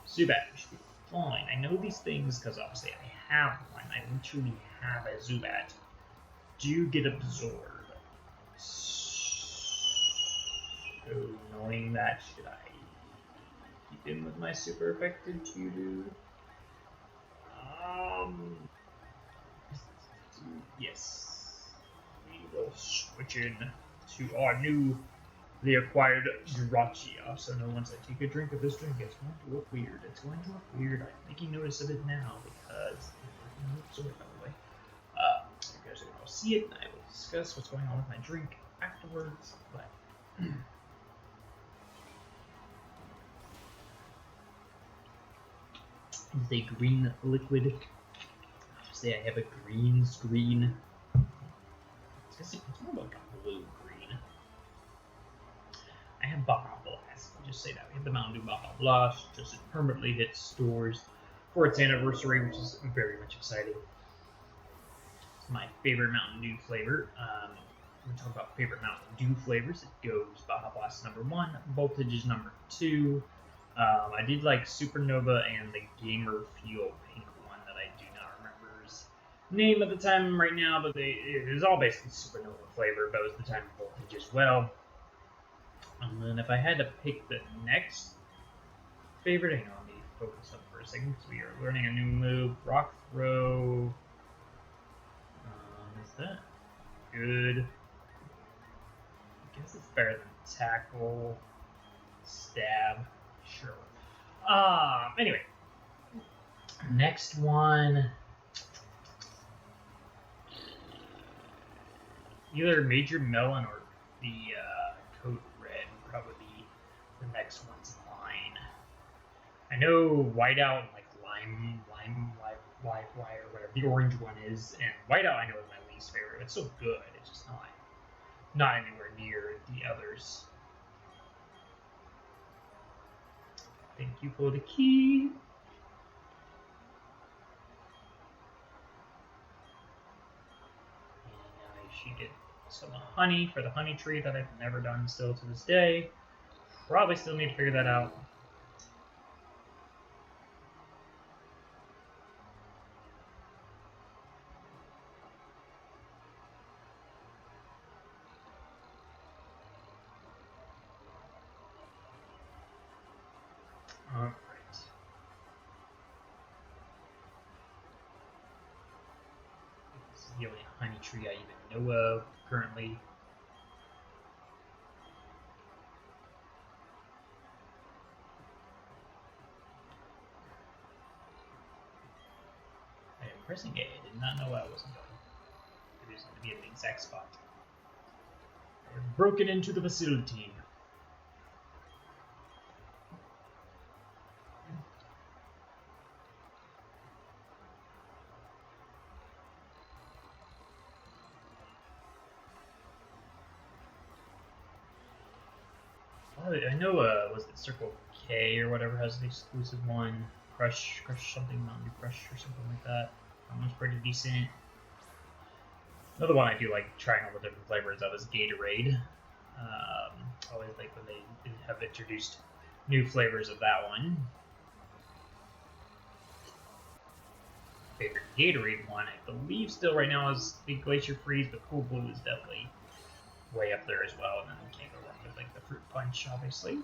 Zubat should be fine. I know these things because obviously I have one. I literally have a Zubat. Do get absorbed. So knowing that, should I keep in with my super effective Geodude. Yes. We will switch in to our newly acquired Drachia. So no, once I take a drink of this drink, it's going to look weird. It's going to look weird. I'm making notice of it now because it's by the way. You guys are going to see it, and I will discuss what's going on with my drink afterwards. But it's a green liquid. Say I have a green screen. It's more like a blue green. I have Baja Blast. I'll just say that. We have the Mountain Dew Baja Blast. Just it permanently hits stores for its anniversary, which is very much exciting. It's my favorite Mountain Dew flavor. When we talk about favorite Mountain Dew flavors, it goes Baja Blast #1, Voltage is #2. I did like Supernova and the Gamer Fuel Pink one that I do not remember his name at the time right now, but it was all basically Supernova flavor, but it was the time of Voltage as well. And then if I had to pick the next favorite, hang on, let me focus up for a second because we are learning a new move. Rock Throw. Is that good? I guess it's better than Tackle. Stab. Sure. Anyway. Next one. Either Major Melon or the Code Red would probably be the next one's line. I know Whiteout and like Lime or whatever the orange one is, and Whiteout I know is my least favorite. It's still good. It's just not anywhere near the others. Thank you for the key. And she did some honey for the honey tree that I've never done still to this day. Probably still need to figure that out. Alright. This is the only honey tree I even know of currently. I am pressing A. I did not know I wasn't going. It is going to be in the exact spot. I have broken into the facility. I know, was it Circle K or whatever has the exclusive one? Crush something, Mountain Dew Crush or something like that. That one's pretty decent. Another one I do like trying all the different flavors of is Gatorade. Always like when they have introduced new flavors of that one. Favorite Gatorade one, I believe still right now is the Glacier Freeze, but Cool Blue is definitely way up there as well, and then we can't go wrong with like the Fruit Punch, obviously.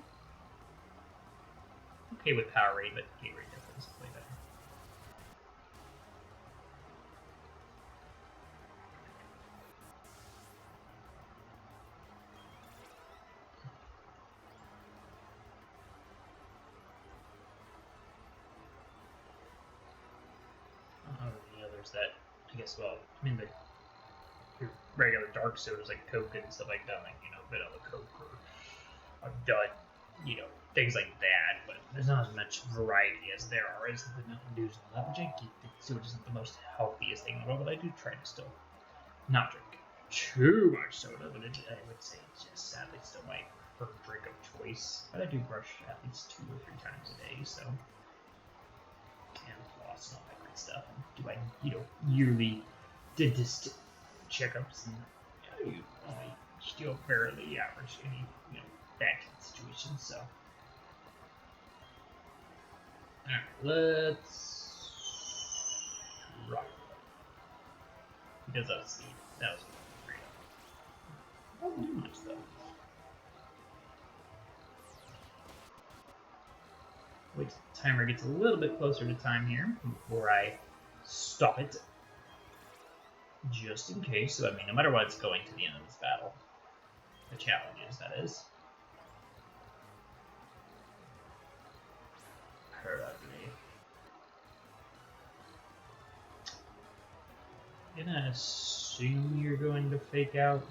Okay with Powerade, but Gatorade definitely is way better. The others that I guess, well, I mean the regular dark sodas like Coke and stuff like that, like, you know, vanilla Coke or I've done, you know, things like that, but there's not as much variety as there are as the Mountain Dews and all that, which I get that soda isn't the most healthiest thing in the world, but I do try to still not drink too much soda, but I would say it's just sadly still my preferred drink of choice. But I do brush at least 2 or 3 times a day, so, and floss and all that great stuff. And do I, you know, yearly dentist checkups, and you know, I still fairly average any, you know, bad situation, so. Alright, let's rock. Because that was great. Not too much though. Wait till the timer gets a little bit closer to time here before I stop it. Just in case. So, I mean, no matter what, it's going to the end of this battle. The challenges, that is. Probably. I'm gonna assume you're going to fake out.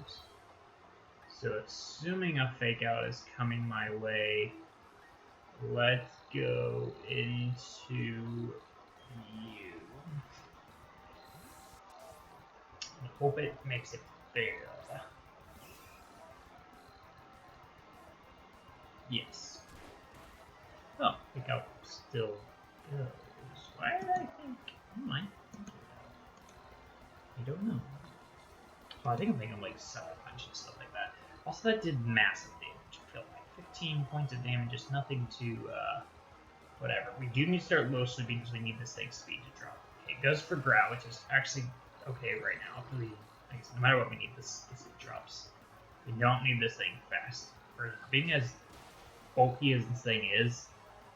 So, assuming a fake out is coming my way, let's go into you. I hope it makes it fair. Yes. Oh, fake out still goes. Why did I think? Never mind. I don't know. Well, I think I'm thinking like Sucker Punch and stuff like that. Also, that did massive damage. I feel like 15 points of damage is nothing to whatever. We do need to start low sleeping because we need this thing's speed to drop. Okay, it goes for Growl, which is actually okay right now. No matter what we need, this drops. We don't need this thing fast. For being as bulky as this thing is,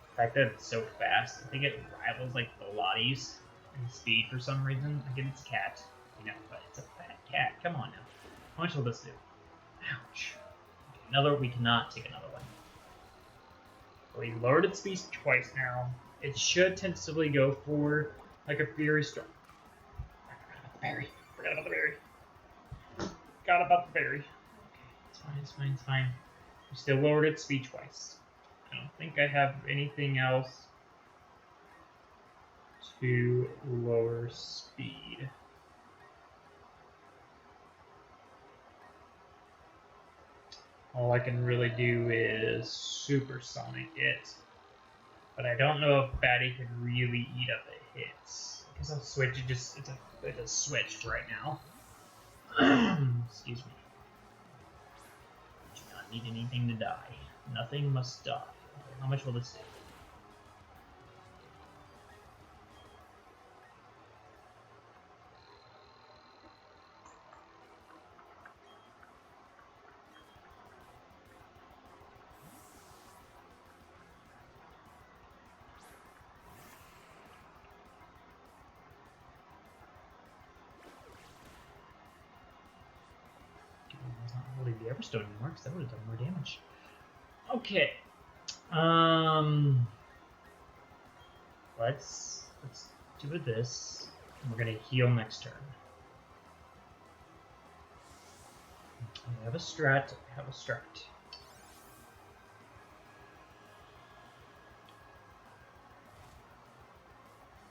the fact that it's so fast, I think it rivals like the Lotties in speed for some reason. Again, it's cat, but it's a fat cat. Come on now. How much will this do? Ouch. Okay, we cannot take another one. We lowered its speed twice now. It should tentatively go for like a Fury Strike. Forgot about the berry. Forgot about the berry. Okay, it's fine. We still lowered its speed twice. I don't think I have anything else to lower speed. All I can really do is supersonic it. But I don't know if Batty could really eat up the hits. I guess I'll switch it, it's a switch right now. Excuse me. Do not need anything to die. Nothing must die. Okay, how much will this do? The Everstone anymore because that would have done more damage. Okay. Let's do this. And we're gonna heal next turn. I have a strat.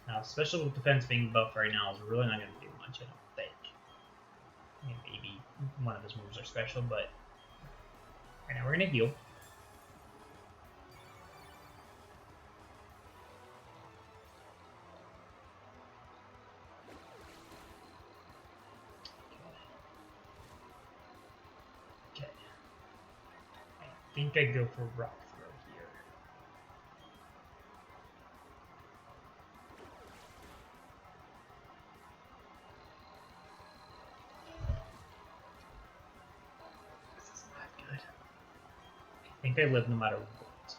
Now, special defense being buffed right now is really not going to do much, I don't think. I mean, maybe one of his moves are special, but right now we're going to heal. Okay. I think I go for Rock Throw here. This is not good. I think I live no matter what.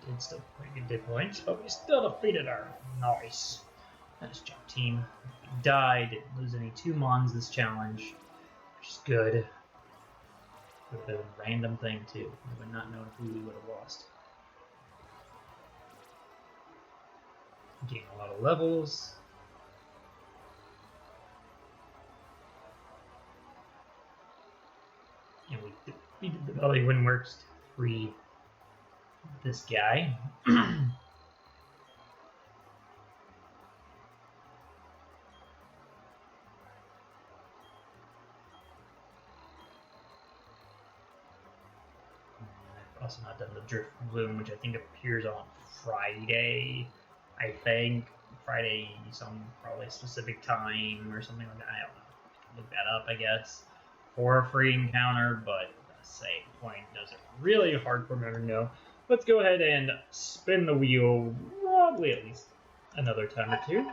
Did still pretty good points, but we still defeated her. Nice. Nice job, team. We died, didn't lose any 2 Mons this challenge, which is good. Would have been a random thing too. We would not know who we would have lost. Gain a lot of levels. And we defeated the Belly Windworks to free this guy. I've also not done the Drift Bloom, which I think appears on Friday. I think Friday some probably specific time or something like that. I don't know. Look that up, I guess, for a free encounter, but the same point does it really hard for me to know. Let's go ahead and spin the wheel probably at least another time or two.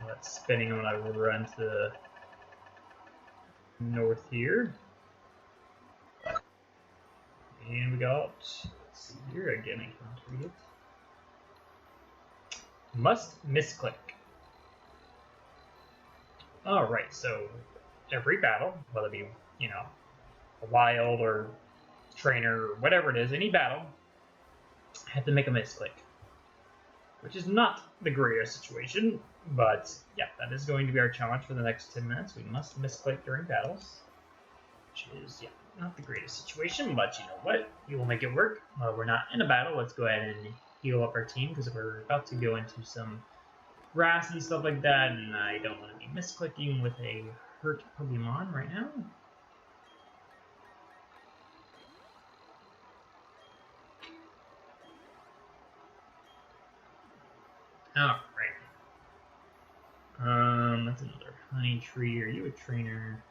That's spinning when I run to north here. And we got, let's see here again, I can't read it. Must misclick. Alright, so every battle, whether it be, you know, a wild or trainer or whatever it is, any battle, I have to make a misclick. Which is not the greatest situation, but yeah, that is going to be our challenge for the next 10 minutes. We must misclick during battles, which is, yeah, not the greatest situation, but you know what? We will make it work. We're not in a battle. Let's go ahead and heal up our team because we're about to go into some grass and stuff like that, and I don't want to be misclicking with a hurt Pokemon right now. Alright. That's another honey tree. Are you a trainer?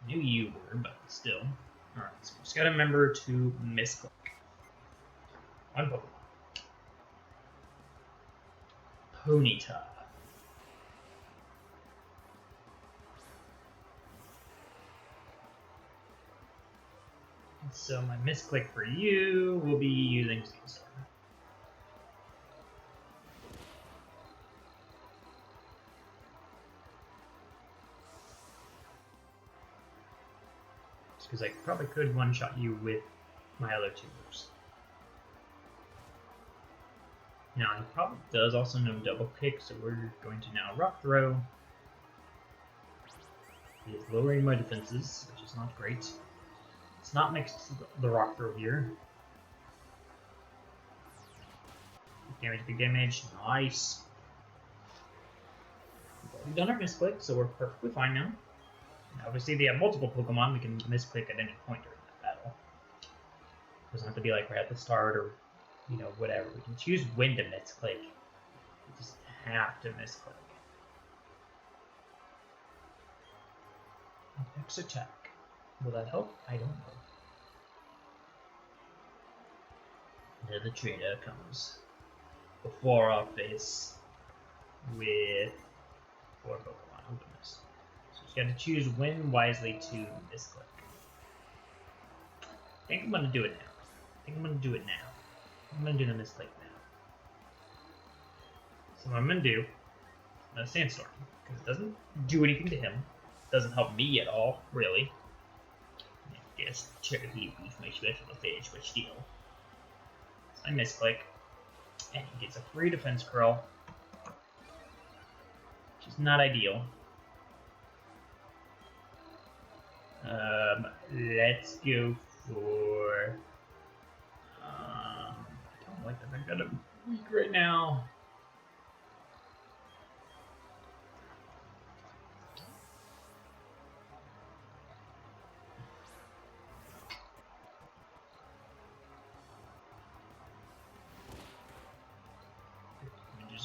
Knew you were, but still. Alright, so we just gotta remember to misclick. One Pokemon. Ponyta. So my misclick for you will be using Sandstorm. Just because I probably could one-shot you with my other two moves. Now, he probably does also know double kick, so we're going to now rock throw. He is lowering my defenses, which is not great. It's not mixed the rock throw here. Big damage, nice. We've done our misclick, so we're perfectly fine now. And obviously, they have multiple Pokemon. We can misclick at any point during that battle. It doesn't have to be like right at the start or, you know, whatever. We can choose when to misclick. We just have to misclick. Next attack. Will that help? I don't know. There the trainer comes before our face with 4 Pokemon. Open this. So you gotta choose when wisely to misclick. I think I'm gonna do it now. I'm gonna do the misclick now. So what I'm gonna do, I'm gonna Sandstorm, because it doesn't do anything to him. It doesn't help me at all, really. Yes, Cherokee Beef, my special fish, but still. So I misclick, and he gets a free defense curl, which is not ideal. Let's go for. I don't like that I got him weak right now.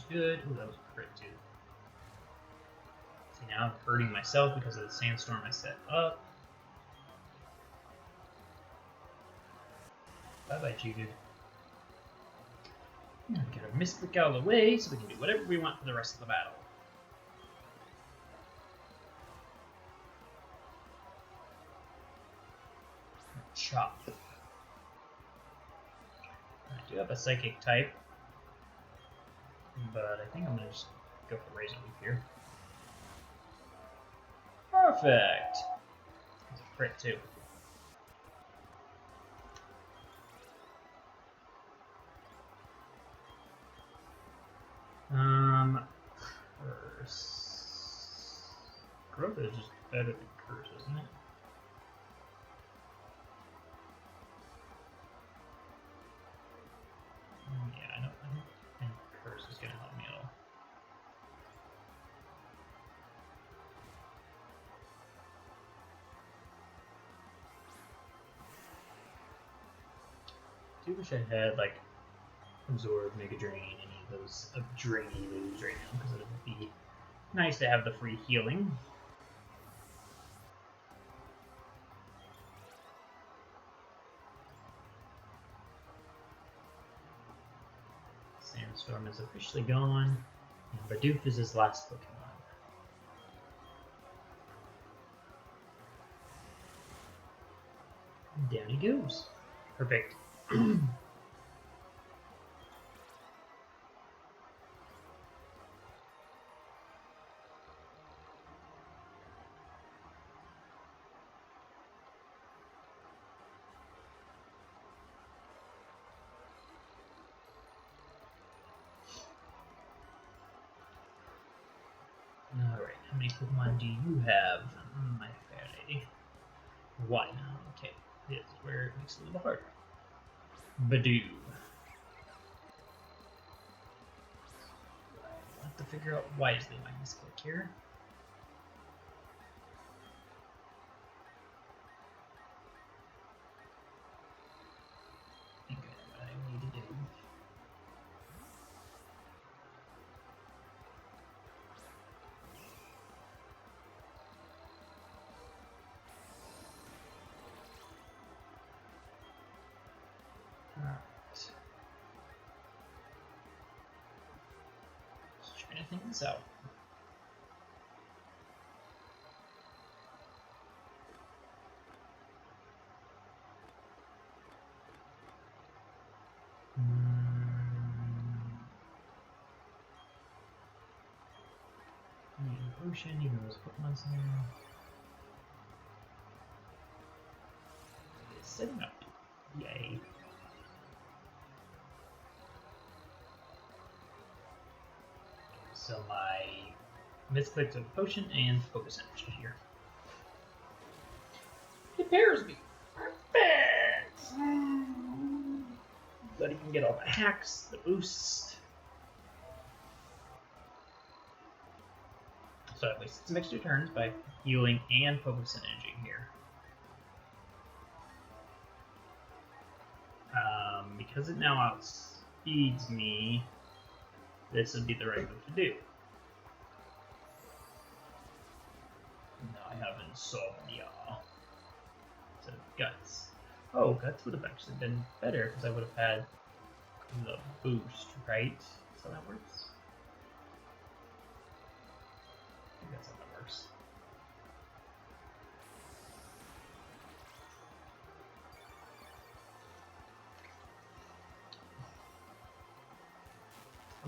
Good. Ooh, that was a crit too. See, now I'm hurting myself because of the Sandstorm I set up. Bye-bye, Cheated. Get our misclick out of the way so we can do whatever we want for the rest of the battle. Chop. I do have a Psychic type. But I think I'm going to just go for Razor Leaf here. Perfect! It's a crit too. Curse. Growth is just better than Curse, isn't it? Yeah, I don't think Curse is going to help me at all. I do wish I had, like, Absorb, Mega Drain, any of those drainy moves right now, because it would be nice to have the free healing. Sandstorm is officially gone, and Bidoof is his last Pokemon. And down he goes. Perfect. Alright, how many Pokemon do you have, my fair lady? 1. Okay, this is where it makes it a little harder. Badoo. I have to figure out wisely my misclick here. I think I know what I need to do. Trying to think this out. Need an ocean, even those Pokemon's in there. It's setting up. Yay. So my misclicks of potion and focus energy here. It pairs me. Perfect! But he can get all the hacks, the boosts. So at least it's some extra turns by healing and focus energy here. Because it now outspeeds me, this would be the right move to do. Now I have Insomnia. So Guts. Oh, Guts would have actually been better because I would have had the boost, right? So that works. I think that's how that works.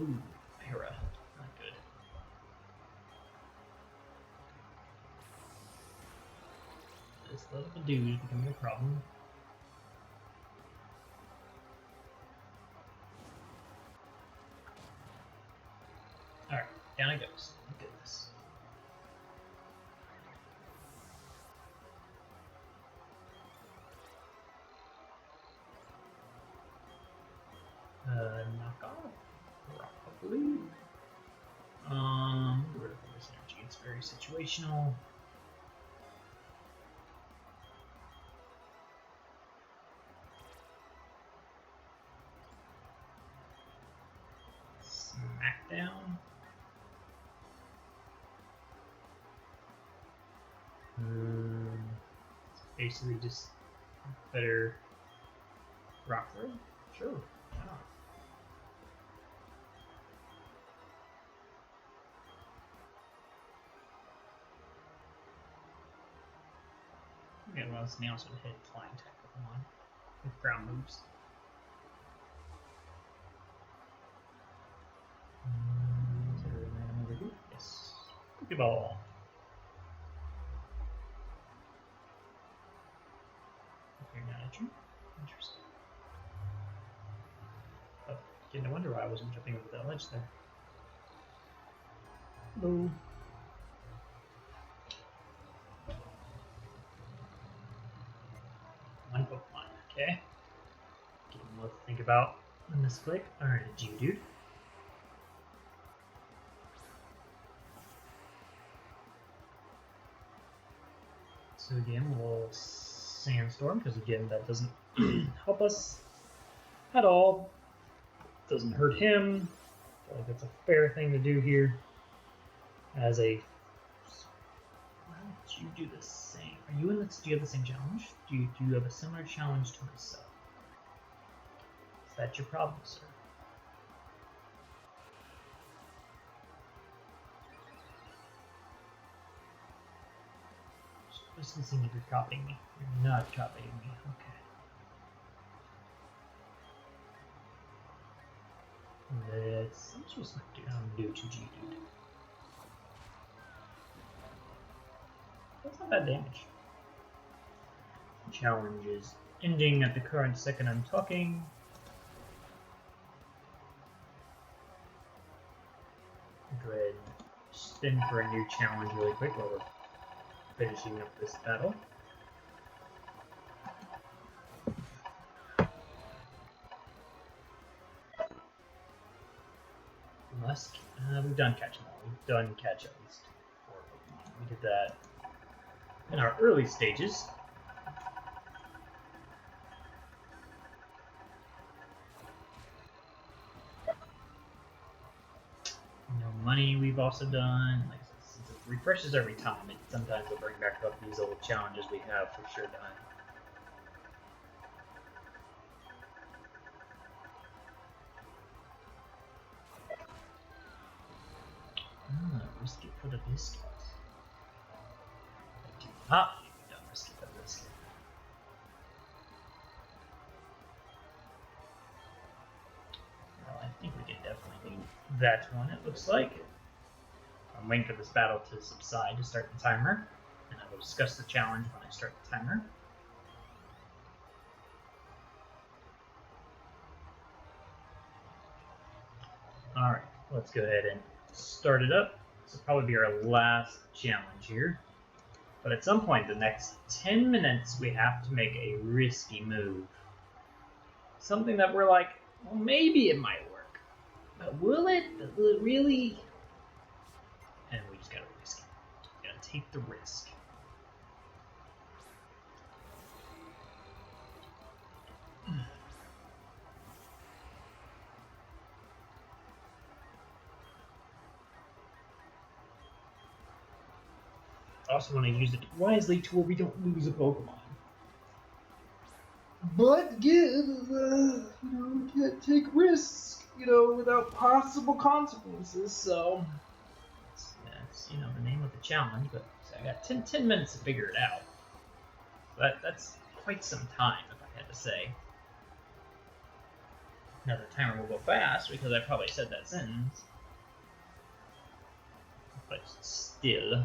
Ooh, Para. Not good. This little dude is becoming a problem. Alright, down it goes. Look at this. Knock off. Probably. Get rid of this energy. It's very situational. Smackdown. It's basically just better rock throw. Sure. Why not? Yeah, well, this now should hit flying tech Pokemon with ground moves. Is there a random over here? Yes. Pokeball. Okay, now a tree. Interesting. Oh, getting to wonder why I wasn't jumping over that ledge there. Hello. One Pokemon, okay. Give him what to think about on this click. Alright, a Geodude. So again, we'll Sandstorm, because again, that doesn't help us at all. Doesn't hurt him. I feel like that's a fair thing to do here. As a... Why don't you do the same? Are you in this? Do you have the same challenge? Do you have a similar challenge to myself? Is that your problem, sir? Just seeing if you're copying me. You're not copying me. Okay. Let's just do to G, dude. That's not bad damage. Challenge is ending at the current second I'm talking. Go ahead and spin for a new challenge really quick while we're finishing up this battle. We've done catch them all. We've done catch at least 4 Pokemon. We did that in our early stages. No money we've also done. Like, since it refreshes every time, it sometimes will bring back up these old challenges we have for sure done. Risk it for the biscuit. I do not think we've done risk it for the biscuit. Well, I think we can definitely do that one, it looks like. I'm waiting for this battle to subside to start the timer, and I will discuss the challenge when I start the timer. Alright, let's go ahead and start it up. This will probably be our last challenge here. But at some point, the next 10 minutes, we have to make a risky move. Something that we're like, well, maybe it might work. But will it? Will it really? And we just gotta risk it. We gotta take the risk. I also want to use it wisely to where we don't lose a Pokemon. But again, we can't take risks, without possible consequences, so that's the name of the challenge, but I got 10 minutes to figure it out. That's quite some time, if I had to say. Now the timer will go fast, because I probably said that sentence. But still.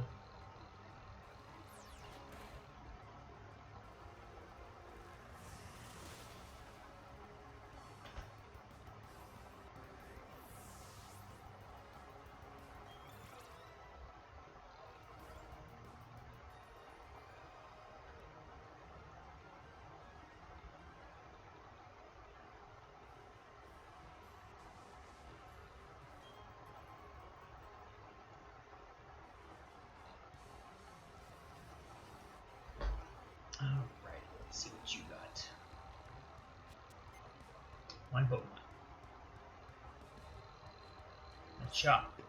Alright, let's see what you got. One Pokemon. A Chop.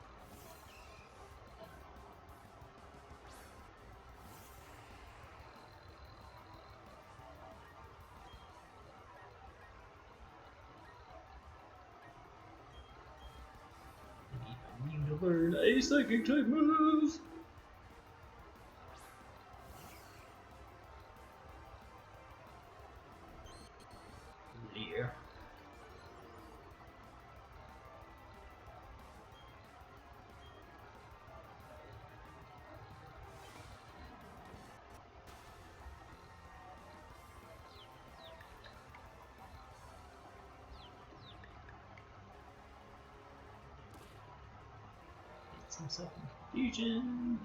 I need to learn a psychic type move. Yeah. Gets himself in confusion.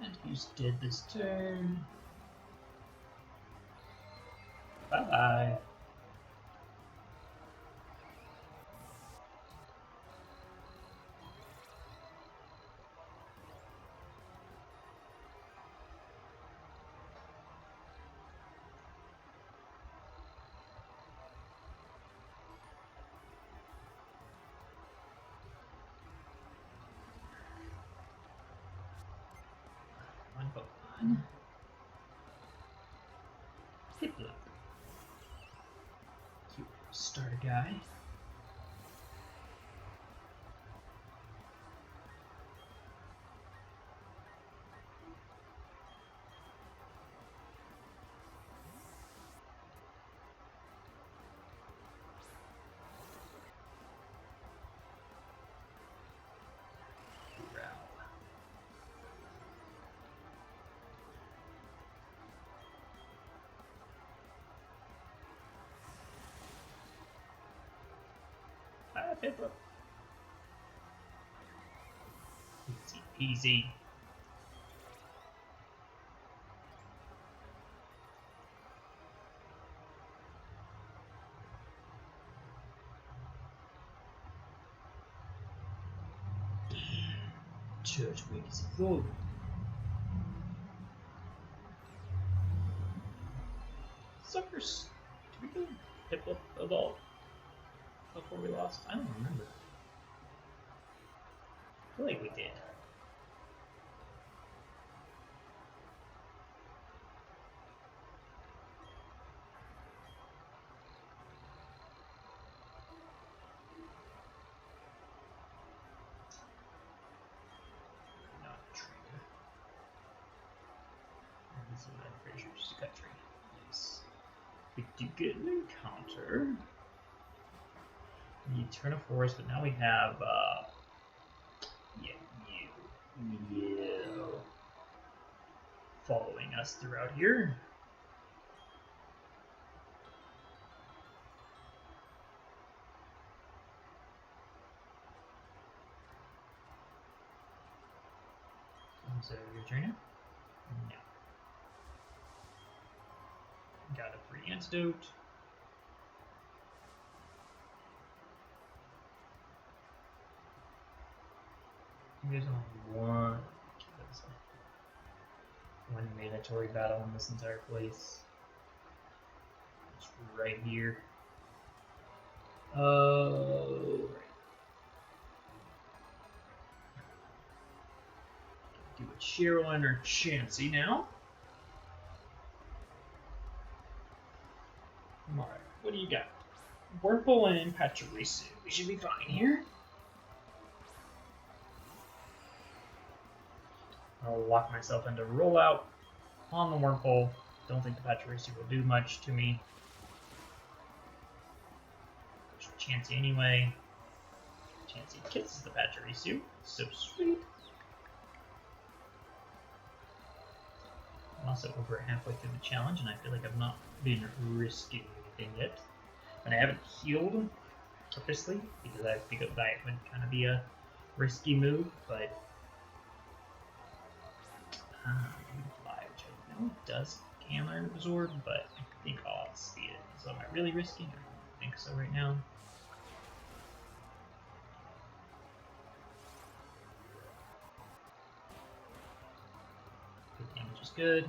And he's dead this turn. Bye bye. One Pokemon. Piplup. Cute starter guy. up, hip up. Easy peasy. Church week is full. Suckers. Did we go hip up at all before we lost? I don't remember. I feel like we did. Not trainer. This is I'm pretty sure just a cut tree. Nice. We do get an encounter. The Eterna Forest, but now we have you following us throughout here. So your trainer? No. Got a free antidote. There's only one mandatory battle in this entire place. It's right here. Oh, right. Do a Cheryl or Chansey now. Alright, what do you got? Wurmple and Pachirisu. We should be fine here. I'll lock myself into rollout on the Wurmple. Don't think the Pachirisu will do much to me. Chansey anyway. Chansey kisses the Pachirisu. So sweet. I'm also over halfway through the challenge, and I feel like I've not been risking anything yet. And I haven't healed purposely, because I figured that would kind of be a risky move, but fly, which I know it does Galar Absorb, but I think I'll outspeed it. So am I really risking? I don't think so right now. Good damage is good.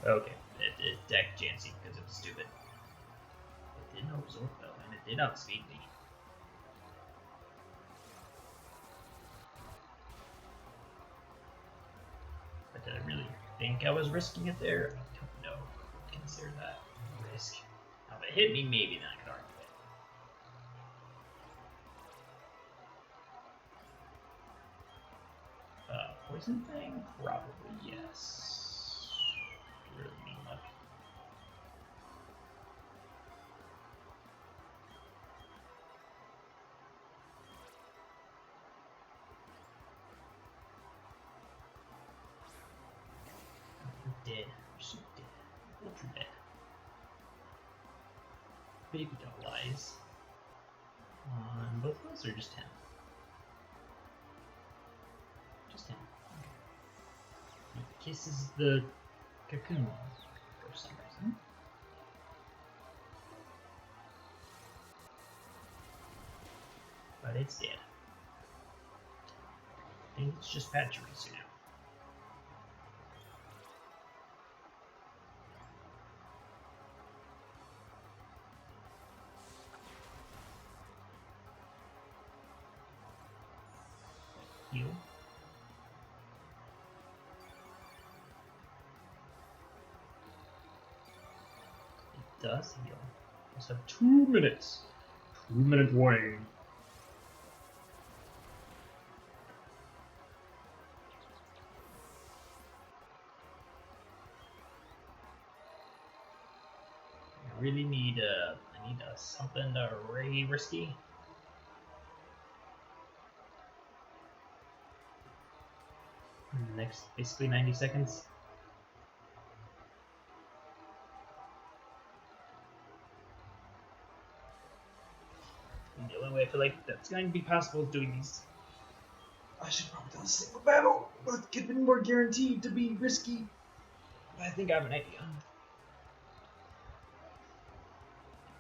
Okay, it decked Chansey because it was stupid. It did no absorb though, and it did outspeed me. But did I really think I was risking it there? I don't know. Consider that a risk. Now, if it hit me, maybe then I could argue it. Poison thing? Probably yes. Really mean luck. You're dead. You're so dead. Ultra dead. Baby doll eyes. On both of us or just him? Just him. Okay. He kisses the cocoon for some reason. But it's dead. I think it's just Pachirisu now. Heal. It does heal. We have 2 minutes. 2-minute warning. I really need something really risky. Next, basically 90 seconds. We do The only way I feel like that's going to be possible is doing these. I should probably do a single battle, but it could be more guaranteed to be risky. I think I have an idea.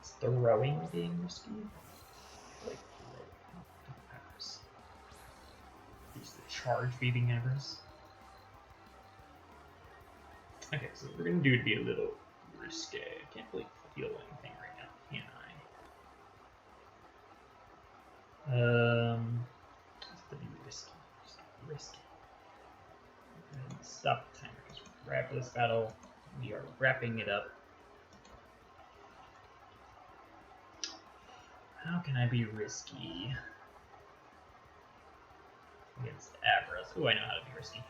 It's throwing being risky. Like peppers. These are the charge beating embers. Okay, so what we're gonna do to be a little risque. I can't really feel anything right now, can I? Let's be risky. Just risky. And stop the timer because we're after this battle. We are wrapping it up. How can I be risky against Abras? Oh, I know how to be risky.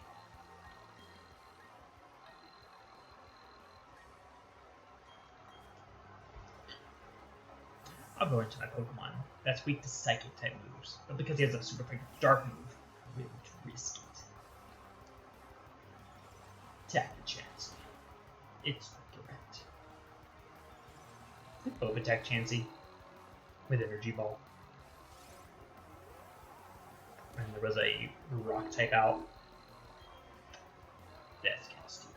I'll go into my Pokemon that's weak to Psychic type moves, but because he has a super quick Dark move, I'm willing to risk it. Tap the Chansey. It's a threat. Overtech Chansey with Energy Ball. And there was a Rock type out. That's kind of stupid.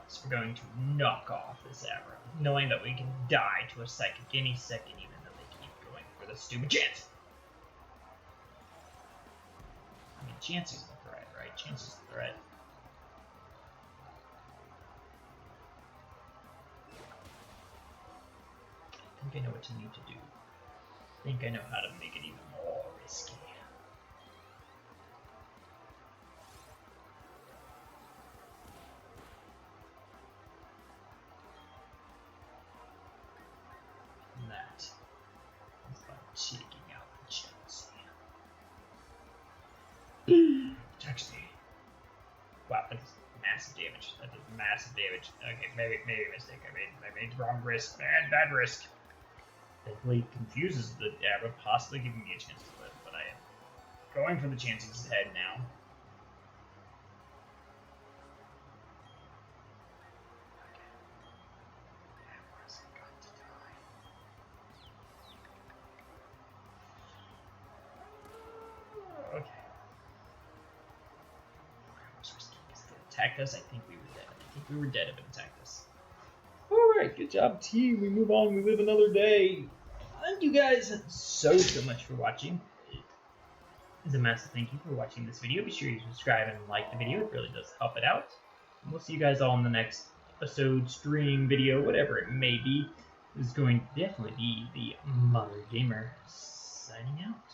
So we're going to knock off this Abra, knowing that we can die to a Psychic any second, even though they keep going for the stupid chance. I mean, Chansey's the threat, right? Chansey's the threat. I think I know what you need to do. I think I know how to make it even more risky. And that is by taking out the Chansey. Text me. Wow, that is massive damage. That is massive damage. Okay, maybe a mistake. I made the wrong risk. Bad risk. Definitely confuses the Abra, possibly giving me a chance to live, but I am going for the Chansey's head now. Okay. Abra's got to die. Okay. Almost risky because if it attacked us, I think we were dead. I think we were dead if it attacked us. Alright, good job, team. We move on. We live another day. Thank you guys so much for watching. It's a massive thank you for watching this video. Be sure you subscribe and like the video. It really does help it out. And we'll see you guys all in the next episode, stream, video, whatever it may be. This is going to definitely be the Mother Gamer signing out.